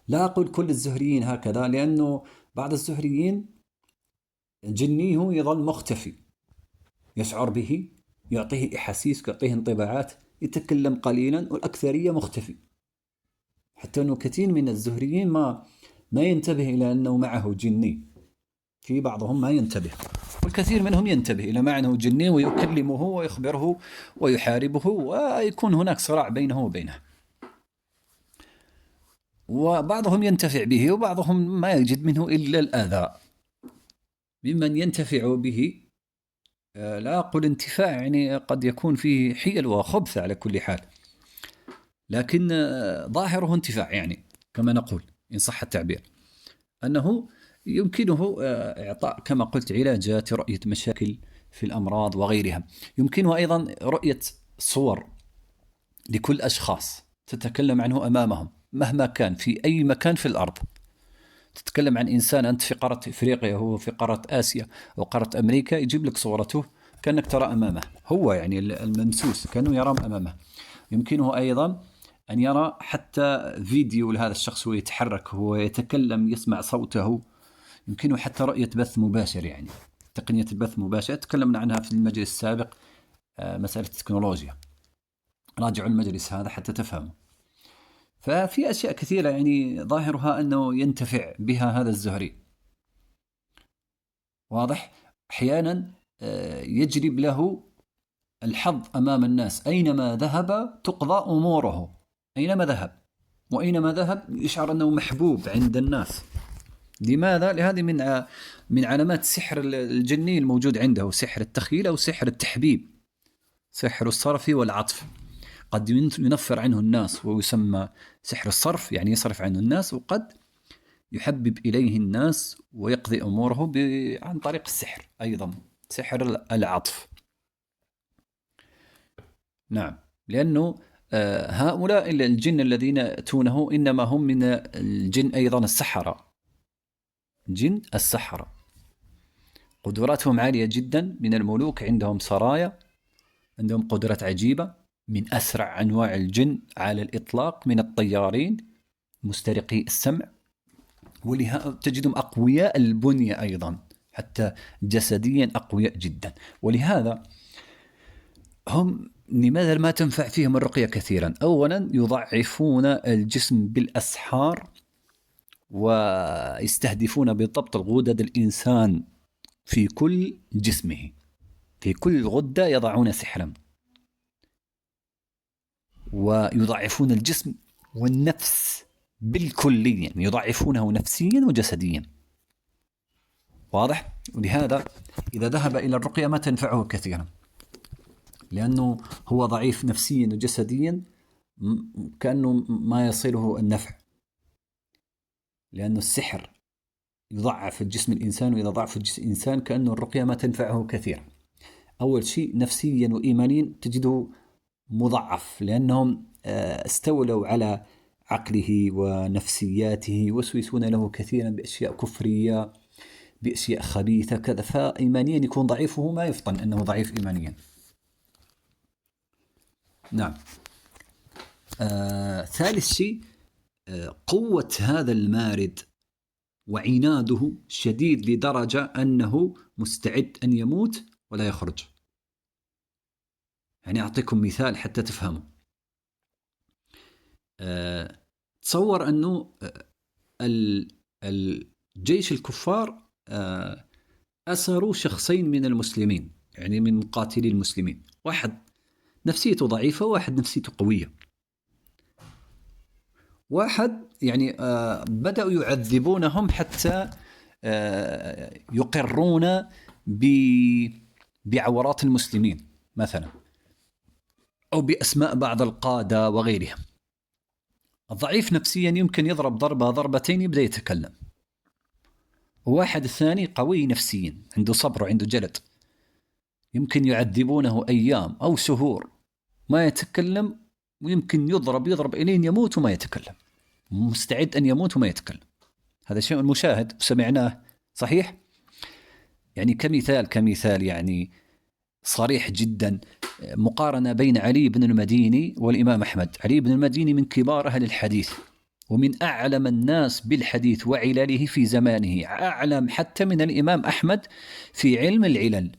لا أقول كل الزهريين هكذا، لأنه بعض الزهريين جنيه يظل مختفي، يشعر به، يعطيه إحاسيس، يعطيه انطباعات، يتكلم قليلا، والأكثرية مختفي. حتى أنه كثير من الزهريين ما ينتبه إلى أنه معه جني، في بعضهم ما ينتبه، والكثير منهم ينتبه إلى معنى جني ويكلمه ويخبره ويحاربه، ويكون هناك صراع بينه وبينه. وبعضهم ينتفع به وبعضهم ما يجد منه إلا الأذى. ممن ينتفع به لا أقول انتفاع، يعني قد يكون فيه حيل وخبث على كل حال، لكن ظاهره انتفاع، يعني كما نقول إن صح التعبير، أنه يمكنه إعطاء كما قلت علاجات، رؤية مشاكل في الأمراض وغيرها. يمكنه أيضا رؤية صور لكل أشخاص تتكلم عنه أمامهم مهما كان في أي مكان في الأرض. تتكلم عن إنسان أنت في قارة إفريقيا، هو في قارة آسيا أو قارة أمريكا، يجيب لك صورته كأنك ترى أمامه، هو يعني الممسوس كأنه يرى أمامه. يمكنه أيضا أن يرى حتى فيديو لهذا الشخص وهو يتحرك، هو يتكلم، يسمع صوته. يمكنه حتى رؤية بث مباشر، يعني تقنية البث المباشر تكلمنا عنها في المجلس السابق، مسألة التكنولوجيا، راجعوا المجلس هذا حتى تفهموا. ففي أشياء كثيرة يعني ظاهرها أنه ينتفع بها هذا الزهري، واضح. أحيانا يجلب له الحظ أمام الناس، أينما ذهب تقضى أموره، أينما ذهب وأينما ذهب يشعر أنه محبوب عند الناس. لماذا؟ لهذه من علامات السحر الجني الموجود عنده، سحر التخيل أو سحر التحبيب، سحر الصرف والعطف. قد ينفر عنه الناس ويسمى سحر الصرف، يعني يصرف عنه الناس، وقد يحبب إليه الناس ويقضي أموره عن طريق السحر أيضا، سحر العطف. نعم، لأنه هؤلاء الجن الذين يأتونه إنما هم من الجن أيضا السحرة، جن السحرة قدراتهم عالية جدا، من الملوك عندهم سرايا، عندهم قدرات عجيبة، من أسرع أنواع الجن على الإطلاق، من الطيارين مسترقي السمع، ولهذا تجدهم أقوياء البنية أيضا، حتى جسديا أقوياء جدا. ولهذا هم لماذا ما تنفع فيهم الرقية كثيرا؟ أولا يضعفون الجسم بالأسحار، ويستهدفون بالضبط الغدد الإنسان في كل جسمه، في كل غدة يضعون سحرا، ويضعفون الجسم والنفس بالكلية، يعني يضعفونه نفسيا وجسديا، واضح. ولهذا إذا ذهب إلى الرقية ما تنفعه كثيرا، لأنه هو ضعيف نفسيا وجسديا، كأنه ما يصله النفع، لأن السحر يضعف الجسم الإنسان، وإذا ضعف الجسم الإنسان كأنه الرقية ما تنفعه كثيرا. أول شيء نفسيا وإيمانيا تجده مضعف، لأنهم استولوا على عقله ونفسياته، وسوسون له كثيرا بأشياء كفرية، بأشياء خبيثة كذا، فإيمانيا يكون ضعيف، وهو ما يفطن أنه ضعيف إيمانيا. نعم. ثالث شيء قوة هذا المارد وعناده شديد لدرجة أنه مستعد أن يموت ولا يخرج. يعني أعطيكم مثال حتى تفهموا. تصور أنه الجيش الكفار أسروا شخصين من المسلمين، يعني من مقاتلي المسلمين، واحد نفسيته ضعيفة وواحد نفسيته قوية. واحد يعني بدأوا يعذبونهم حتى يقرون بعورات المسلمين مثلا، أو بأسماء بعض القادة وغيرهم. الضعيف نفسيا يمكن يضرب ضربة ضربتين يبدأ يتكلم، وواحد الثاني قوي نفسيا عنده صبر وعنده جلد، يمكن يعذبونه أيام أو شهور ما يتكلم، ويمكن يضرب إلين يموت وما يتكلم، مستعد أن يموت وما يتكلم. هذا شيء مشاهد وسمعناه، صحيح؟ يعني كمثال يعني صريح جدا، مقارنة بين علي بن المديني والإمام أحمد. علي بن المديني من كبار أهل الحديث، ومن أعلم الناس بالحديث وعلله في زمانه، أعلم حتى من الإمام أحمد في علم العلل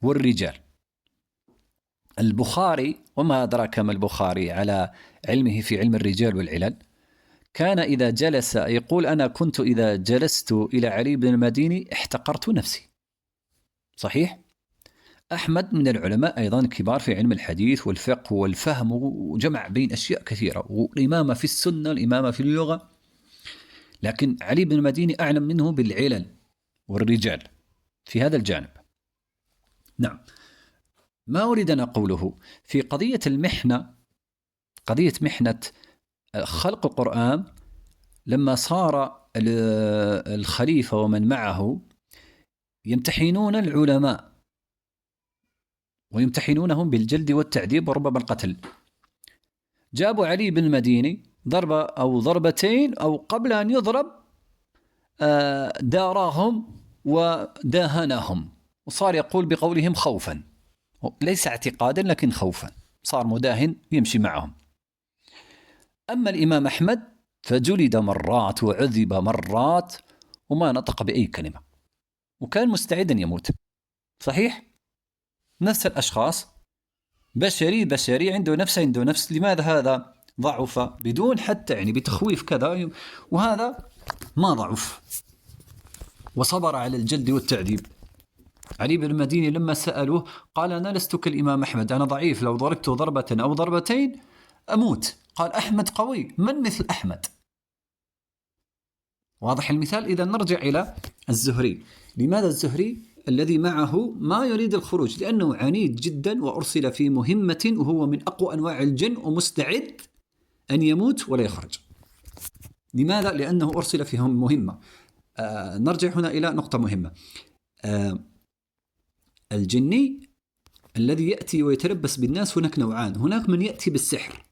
والرجال. البخاري وما أدراك ما البخاري على علمه في علم الرجال والعلل، كان إذا جلس يقول أنا كنت إذا جلست إلى علي بن المديني احتقرت نفسي. صحيح؟ أحمد من العلماء أيضا كبار في علم الحديث والفقه والفهم، وجمع بين أشياء كثيرة، والإمامة في السنة، الإمامة في اللغة. لكن علي بن المديني أعلم منه بالعلل والرجال في هذا الجانب. نعم. ما أريد أن أقوله في قضية المحنة، قضية محنة خلق القرآن، لما صار الخليفة ومن معه يمتحنون العلماء ويمتحنونهم بالجلد والتعذيب وربما القتل، جابوا علي بن المديني ضربة أو ضربتين، أو قبل أن يضرب داراهم وداهنهم، وصار يقول بقولهم خوفا، ليس اعتقادا لكن خوفا، صار مداهن يمشي معهم. أما الإمام أحمد فجلد مرات وعذب مرات وما نطق بأي كلمة، وكان مستعدا يموت. صحيح؟ نفس الأشخاص، بشري عنده نفس. لماذا هذا ضعف بدون حتى يعني بتخويف كذا، وهذا ما ضعف وصبر على الجلد والتعذيب؟ علي بن المديني لما سألوه قال أنا لست كالإمام أحمد، أنا ضعيف، لو ضربت ضربة أو ضربتين أموت. قال أحمد قوي، من مثل أحمد؟ واضح المثال. إذا نرجع إلى الزهري. لماذا الزهري الذي معه ما يريد الخروج؟ لأنه عنيد جدا وأرسل في مهمة وهو من أقوى أنواع الجن ومستعد أن يموت ولا يخرج. لماذا؟ لأنه أرسل في مهمة. نرجع هنا إلى نقطة مهمة. الجني الذي يأتي ويتلبس بالناس هناك نوعان. هناك من يأتي بالسحر،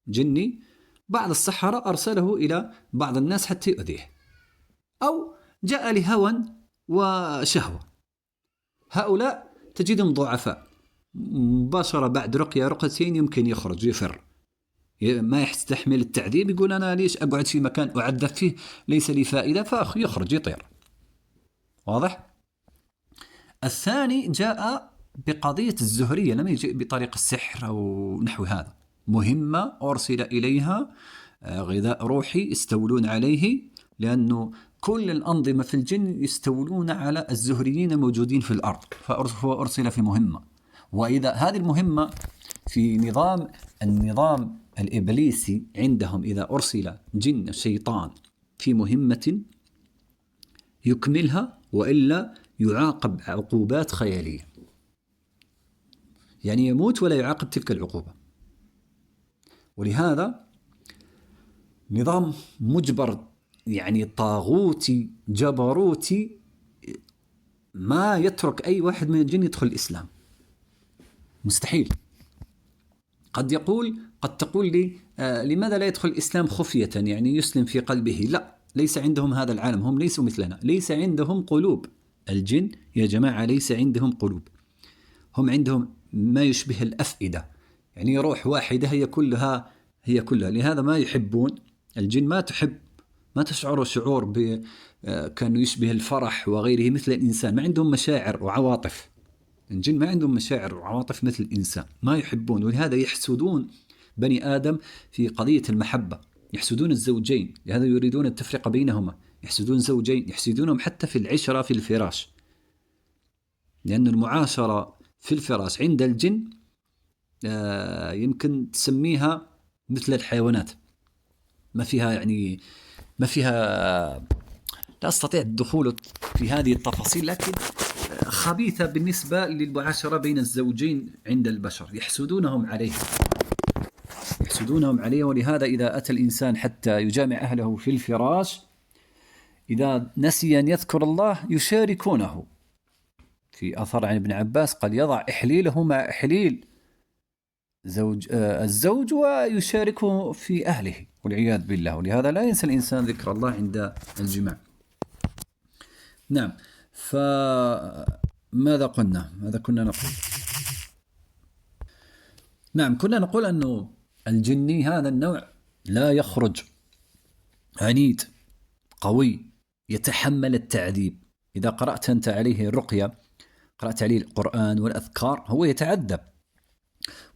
جني، بعض السحرة أرسله إلى بعض الناس حتى يؤذيه، أو جاء لهوى وشهوة. هؤلاء تجدهم ضعفاء، مباشرة بعد رقيتين يمكن يخرج يفر، ما يستحمل التعذيب، يقول أنا ليش أقعد في مكان أعذب فيه ليس لي فائدة، فيخرج يطير. واضح؟ الثاني جاء بقضية الزهرية، لم يجئ بطريق السحر أو نحو هذا، مهمة أرسل إليها، غذاء روحي يستولون عليه، لأنه كل الأنظمة في الجن يستولون على الزهريين الموجودين في الأرض، فهو أرسل في مهمة. وإذا هذه المهمة في النظام الإبليسي عندهم، إذا أرسل جن شيطان في مهمة يكملها، وإلا يعاقب عقوبات خيالية، يعني يموت ولا يعاقب تلك العقوبة. ولهذا نظام مجبر، يعني طاغوتي جبروتي، ما يترك أي واحد من الجن يدخل الإسلام، مستحيل. قد تقول لي لماذا لا يدخل الإسلام خفية، يعني يسلم في قلبه؟ لا، ليس عندهم هذا العالم، هم ليسوا مثلنا، ليس عندهم قلوب. الجن يا جماعة ليس عندهم قلوب، هم عندهم ما يشبه الأفئدة، يعني روح واحدة هي كلها. لهذا ما يحبون الجن، ما تشعر شعور كانوا يشبه الفرح وغيره مثل الإنسان، ما عندهم مشاعر وعواطف. الجن ما عندهم مشاعر وعواطف مثل الإنسان، ما يحبون، ولهذا يحسدون بني آدم في قضية المحبة، يحسدون الزوجين، لهذا يريدون التفرقة بينهما، يحسدون زوجين، يحسدونهم حتى في العشرة في الفراش، لأن المعاشرة في الفراش عند الجن يمكن تسميها مثل الحيوانات، ما فيها لا أستطيع الدخول في هذه التفاصيل، لكن خبيثة بالنسبة للمعاشرة بين الزوجين عند البشر، يحسدونهم عليه. ولهذا إذا أتى الإنسان حتى يجامع أهله في الفراش، إذا نسي أن يذكر الله يشاركونه. في أثر عن ابن عباس قال يضع إحليله مع إحليل الزوج ويشاركه في أهله، والعياذ بالله. ولهذا لا ينسى الإنسان ذكر الله عند الجماع. نعم. فماذا قلنا؟ ماذا كنا نقول؟ نعم، كنا نقول أنه الجني هذا النوع لا يخرج، عنيد قوي يتحمل التعذيب. إذا قرأت أنت عليه الرقية، قرأت عليه القرآن والأذكار، هو يتعذب.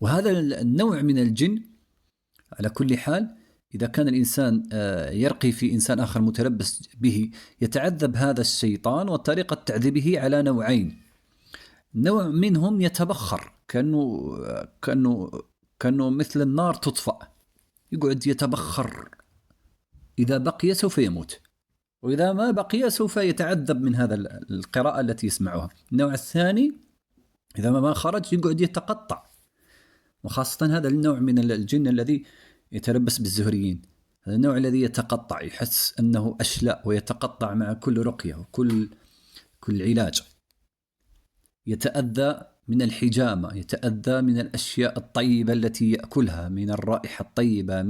وهذا النوع من الجن على كل حال إذا كان الإنسان يرقي في إنسان آخر متلبس به، يتعذب هذا الشيطان، وطريقة تعذيبه على نوعين. نوع منهم يتبخر كأنه مثل النار تطفأ، يقعد يتبخر، إذا بقي سوف يموت، وإذا ما بقي سوف يتعذب من هذا القراءة التي يسمعها. النوع الثاني إذا ما خرج يقعد يتقطع، وخاصة هذا النوع من الجن الذي يتلبس بالزهريين، هذا النوع الذي يتقطع، يحس أنه أشلاء ويتقطع مع كل رقية وكل علاج، يتأذى من الحجامة، يتأذى من الأشياء الطيبة التي يأكلها، من الرائحة الطيبة،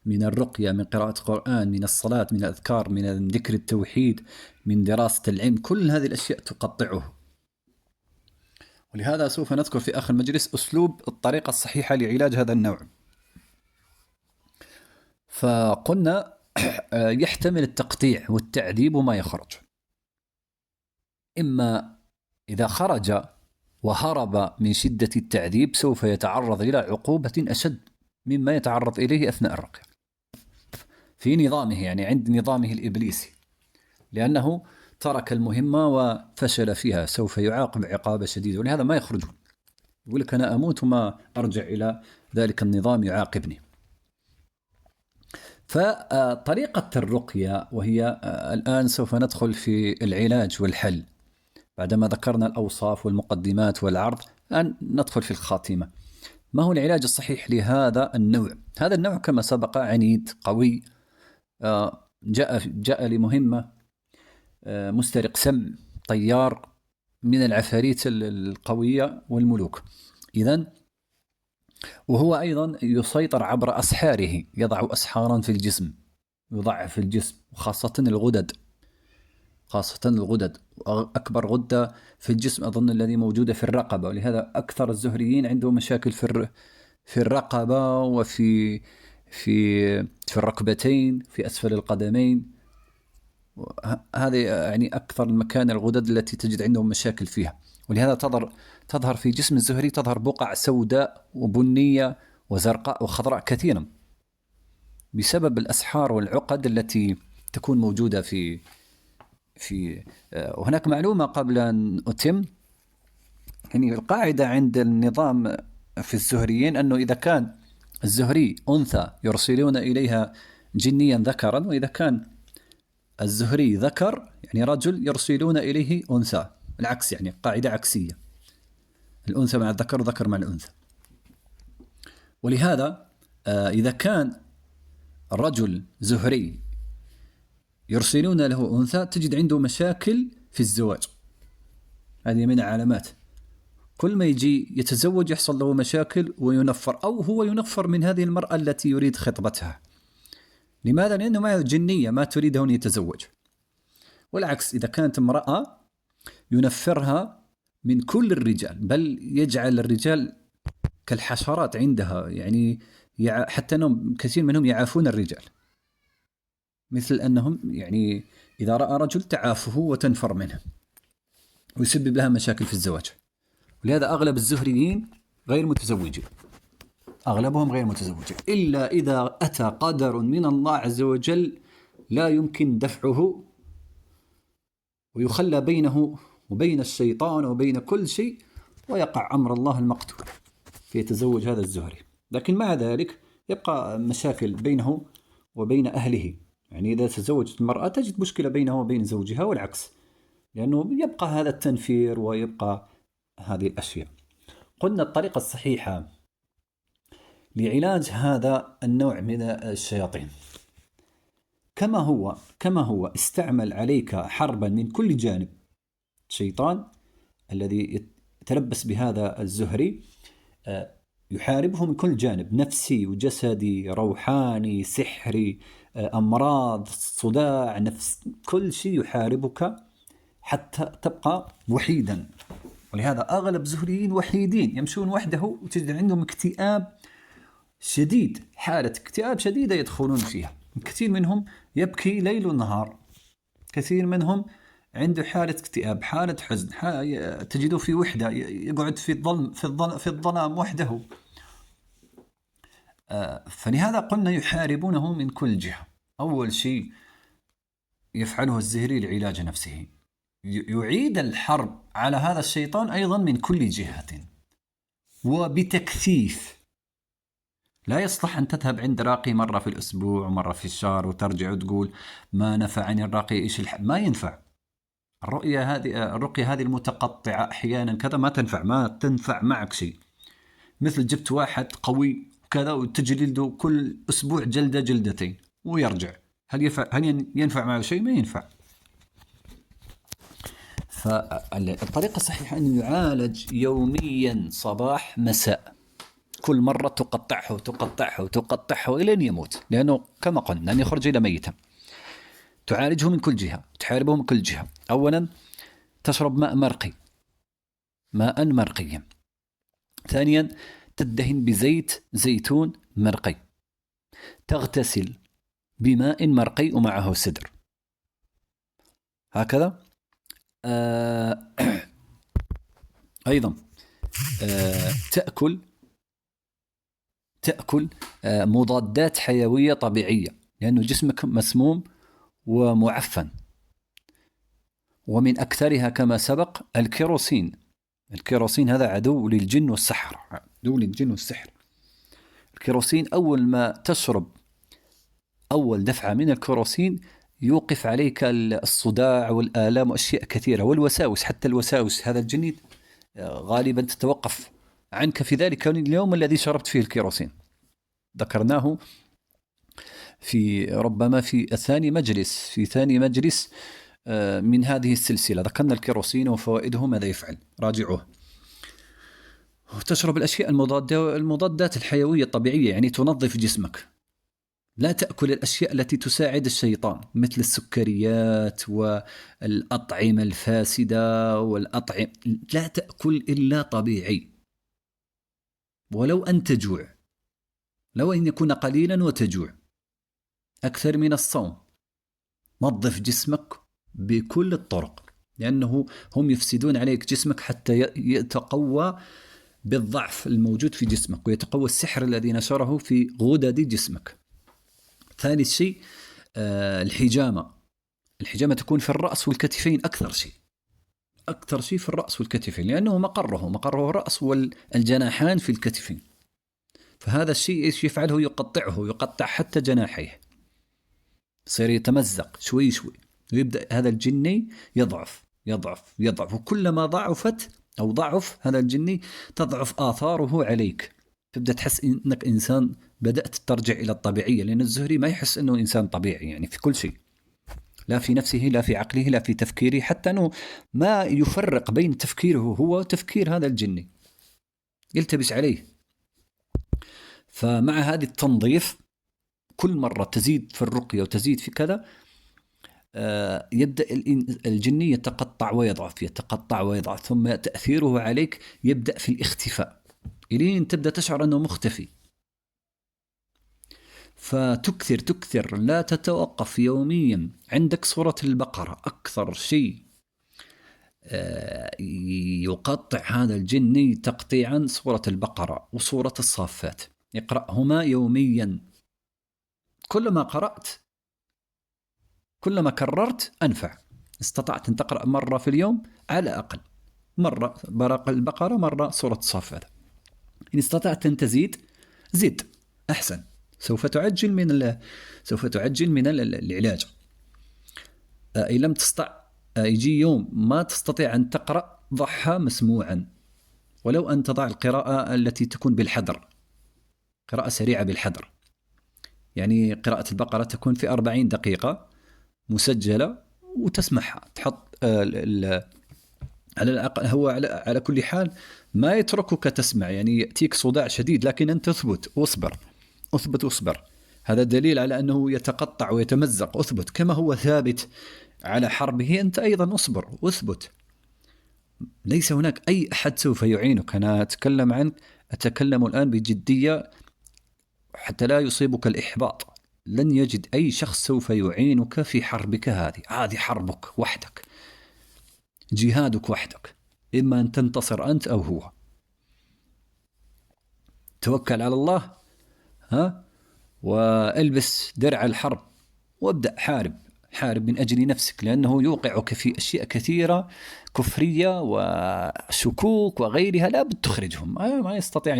من الرقية، من قراءة القرآن، من الصلاة، من الأذكار، من ذكر التوحيد، من دراسة العلم، كل هذه الأشياء تقطعه. ولهذا سوف نذكر في آخر المجلس أسلوب الطريقة الصحيحة لعلاج هذا النوع. فقلنا يحتمل التقطيع والتعذيب وما يخرج، إما إذا خرج وهرب من شدة التعذيب سوف يتعرض إلى عقوبة أشد مما يتعرض إليه أثناء الرقية في نظامه، يعني عند نظامه الإبليسي، لأنه ترك المهمة وفشل فيها، سوف يعاقب عقابة شديدة، ولهذا ما يخرج، يقول لك أنا أموت وما أرجع إلى ذلك النظام يعاقبني. فطريقة الرقية، وهي الآن سوف ندخل في العلاج والحل بعدما ذكرنا الأوصاف والمقدمات والعرض، الآن ندخل في الخاتمة. ما هو العلاج الصحيح لهذا النوع؟ هذا النوع كما سبق عنيد قوي، جاء لمهمة، مسترق سم، طيار من العفاريت القوية والملوك. إذن وهو أيضا يسيطر عبر أسحاره، يضع أسحارا في الجسم، يضعف الجسم، وخاصة الغدد، أكبر غدة في الجسم أظن الذي موجودة في الرقبة، ولهذا أكثر الزهريين عندهم مشاكل في الرقبة وفي الركبتين، في أسفل القدمين. هذه يعني أكثر المكان الغدد التي تجد عندهم مشاكل فيها، ولهذا تظهر في جسم الزهري، تظهر بقع سوداء وبنية وزرقاء وخضراء كثيرا بسبب الأسحار والعقد التي تكون موجودة في وهناك معلومة قبل أن أتم، يعني القاعدة عند النظام في الزهريين أنه إذا كان الزهري أنثى يرسلون إليها جنيا ذكرا، وإذا كان الزهري ذكر يعني رجل يرسلون إليه أنثى، العكس، يعني قاعدة عكسية، الأنثى مع الذكر وذكر مع الأنثى. ولهذا إذا كان الرجل زهري يرسلون له أنثى تجد عنده مشاكل في الزواج، هذه من العلامات. كل ما يجي يتزوج يحصل له مشاكل وينفر، أو هو ينفر من هذه المرأة التي يريد خطبتها. لماذا؟ لأنه معه جنية ما تريده أن يتزوج. والعكس، إذا كانت امرأة ينفرها من كل الرجال، بل يجعل الرجال كالحشرات عندها، يعني حتى أنهم كثير منهم يعافون الرجال، مثل أنهم يعني إذا رأى رجل تعافه وتنفر منه ويسبب لها مشاكل في الزواج. ولهذا أغلب الزهريين غير متزوجين، أغلبهم غير متزوجين، إلا إذا أتى قدر من الله عز وجل لا يمكن دفعه، ويخلى بينه وبين الشيطان وبين كل شيء، ويقع أمر الله المقدور فيتزوج هذا الزهري. لكن مع ذلك يبقى مشاكل بينه وبين أهله، يعني إذا تزوجت المرأة تجد مشكلة بينه وبين زوجها، والعكس، لأنه يبقى هذا التنفير ويبقى هذه الأشياء. قلنا الطريقة الصحيحة لعلاج هذا النوع من الشياطين كما هو استعمل عليك حربا من كل جانب، الشيطان الذي يتلبس بهذا الزهري يحاربه من كل جانب، نفسي وجسدي، روحاني، سحري، أمراض، صداع، نفس، كل شيء يحاربك حتى تبقى وحيدا. ولهذا أغلب زهريين وحيدين يمشون وحده، وتجد عندهم اكتئاب شديد، حالة اكتئاب شديدة يدخلون فيها. كثير منهم يبكي ليل ونهار، كثير منهم عنده حالة اكتئاب، حالة حزن، تجده في وحدة، يقعد في الظلام وحده. فلهذا قلنا يحاربونه من كل جهة. أول شيء يفعله الزهري لعلاج نفسه، يعيد الحرب على هذا الشيطان أيضا من كل جهة وبتكثيف. لا يصلح أن تذهب عند راقي مرة في الأسبوع ومرة في الشهر وترجع وتقول ما نفعني الراقي، إيش ما ينفع. الرقية هذه المتقطعة أحيانا كذا ما تنفع معك شيء. مثل جبت واحد قوي كذا وتجلده كل أسبوع جلدة جلدتين ويرجع، هل ينفع معه شيء؟ ما ينفع. فالطريقة الصحيحة أن يعالج يوميا صباح مساء، كل مرة تقطعه وتقطعه وتقطعه إلى أن يموت، لأنه كما قلنا أن يخرج إلى ميتا. تعالجه من كل جهة، تحاربه من كل جهة. أولا تشرب ماء مرقيا. ثانيا تدهن بزيت زيتون مرقي. تغتسل بماء مرقي ومعه سدر. هكذا. أيضا تأكل مضادات حيوية طبيعية، لأنه جسمك مسموم ومعفن. ومن أكثرها كما سبق الكيروسين. هذا عدو للجن والسحر. الكيروسين أول ما تشرب أول دفعة من الكيروسين يوقف عليك الصداع والآلام وأشياء كثيرة والوساوس. حتى الوساوس هذا الجن غالبا تتوقف عنك في ذلك اليوم الذي شربت فيه الكيروسين. ذكرناه ربما في ثاني مجلس من هذه السلسلة، ذكرنا الكيروسين وفوائده ماذا يفعل، راجعوه. تشرب الأشياء المضادات الحيوية الطبيعية، يعني تنظف جسمك. لا تأكل الأشياء التي تساعد الشيطان مثل السكريات والأطعمة الفاسدة لا تأكل إلا طبيعي، ولو أن تجوع، لو أن يكون قليلا وتجوع أكثر من الصوم. نظف جسمك بكل الطرق، لأنه هم يفسدون عليك جسمك حتى يتقوى بالضعف الموجود في جسمك، ويتقوى السحر الذي نشره في غدد جسمك. ثالث شيء الحجامة تكون في الرأس والكتفين أكثر شيء في الرأس والكتفين، لأنه مقره الرأس والجناحان في الكتفين. فهذا الشيء إيش يفعله؟ يقطع حتى جناحيه، يصير يتمزق شوي ويبدأ هذا الجني يضعف. وكلما ضعف هذا الجني تضعف آثاره عليك، تبدأ تحس إنك إنسان بدأت ترجع إلى الطبيعية. لأن الزهري ما يحس إنه إنسان طبيعي، يعني في كل شيء، لا في نفسه لا في عقله لا في تفكيره، حتى أنه ما يفرق بين تفكيره هو وتفكير هذا الجني، يلتبس عليه. فمع هذه التنظيف كل مرة تزيد في الرقية وتزيد في كذا، يبدأ الجني يتقطع ويضعف، ثم تأثيره عليك يبدأ في الاختفاء إلين تبدأ تشعر أنه مختفي. فتكثر لا تتوقف يوميا. عندك سورة البقرة أكثر شيء يقطع هذا الجني تقطيعا، سورة البقرة وسورة الصافات، اقرأهما يوميا. كلما قرأت كلما كررت أنفع. استطعت أن تقرأ مرة في اليوم على أقل، مرة البقرة مرة سورة الصافات. إن استطعت أن تزيد زد أحسن، سوف تعجل من العلاج. إن لم تستطع، يجي يوم ما تستطيع أن تقرأ، ضعها مسموعا، ولو أن تضع القراءة التي تكون بالحذر، قراءة سريعة بالحذر. يعني قراءة البقرة تكون في 40 دقيقة مسجلة وتسمعها، تحط على الأقل. هو على كل حال ما يتركك تسمع، يعني يأتيك صداع شديد لكن أنت أثبت واصبر. هذا دليل على أنه يتقطع ويتمزق. أثبت كما هو ثابت على حربه، أنت أيضا أصبر واثبت. ليس هناك أي أحد سوف يعينك. أنا أتكلم الآن بجدية حتى لا يصيبك الإحباط. لن يجد أي شخص سوف يعينك في حربك هذه حربك وحدك، جهادك وحدك، إما أن تنتصر أنت أو هو. توكل على الله، ها، والبس درع الحرب وابدأ حارب من أجل نفسك، لأنه يوقعك في أشياء كثيرة كفرية وشكوك وغيرها، لا بد تخرجهم. ما يستطيع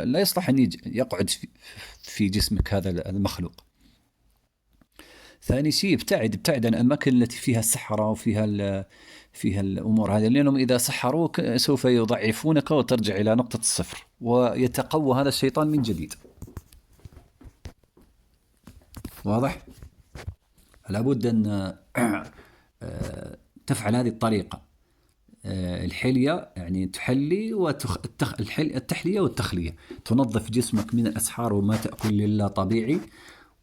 لا يصلح أن يقعد في جسمك هذا المخلوق. ثاني شيء ابتعد عن الأماكن التي فيها السحرة فيها الأمور هذه، لأنهم إذا سحروك سوف يضعفونك وترجع إلى نقطة الصفر، ويتقوى هذا الشيطان من جديد. واضح؟ لابد أن تفعل هذه الطريقة، الحلية، يعني تحلي التحلية والتخلية، تنظف جسمك من الأسحار وما تأكل إلا طبيعي،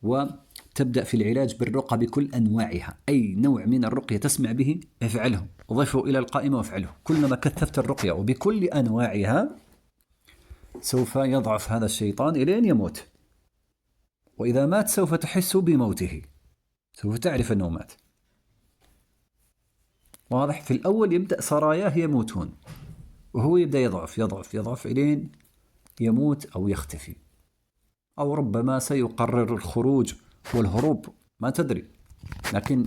وتبدأ في العلاج بالرقى بكل أنواعها. أي نوع من الرقية تسمع به افعله، ضفه إلى القائمة وافعله. كلما كثفت الرقية وبكل أنواعها سوف يضعف هذا الشيطان إلى أن يموت، وإذا مات سوف تحس بموته، سوف تعرف أنه مات. واضح؟ في الأول يبدأ سراياه يموتون، وهو يبدأ يضعف إلين يموت أو يختفي، أو ربما سيقرر الخروج والهروب، ما تدري. لكن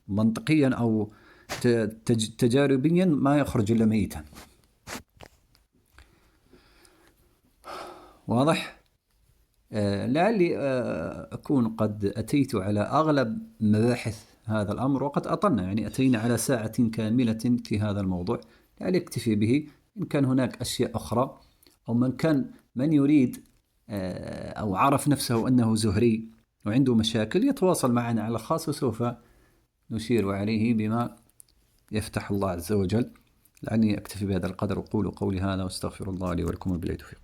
منطقيا أو تجاربيا ما يخرج إلا ميتا. واضح؟ لعلي أكون قد أتيت على أغلب مباحث هذا الأمر، وقد أطلنا، يعني أتينا على ساعة كاملة في هذا الموضوع. لعلي أكتفي به. إن كان هناك أشياء أخرى، أو من يريد أو عرف نفسه أنه زهري وعنده مشاكل، يتواصل معنا على الخاص، وسوف نشير عليه بما يفتح الله عز وجل. لعلي أكتفي بهذا القدر، وقولوا قولي هذا واستغفر الله لي ولكم وبالله توفيق.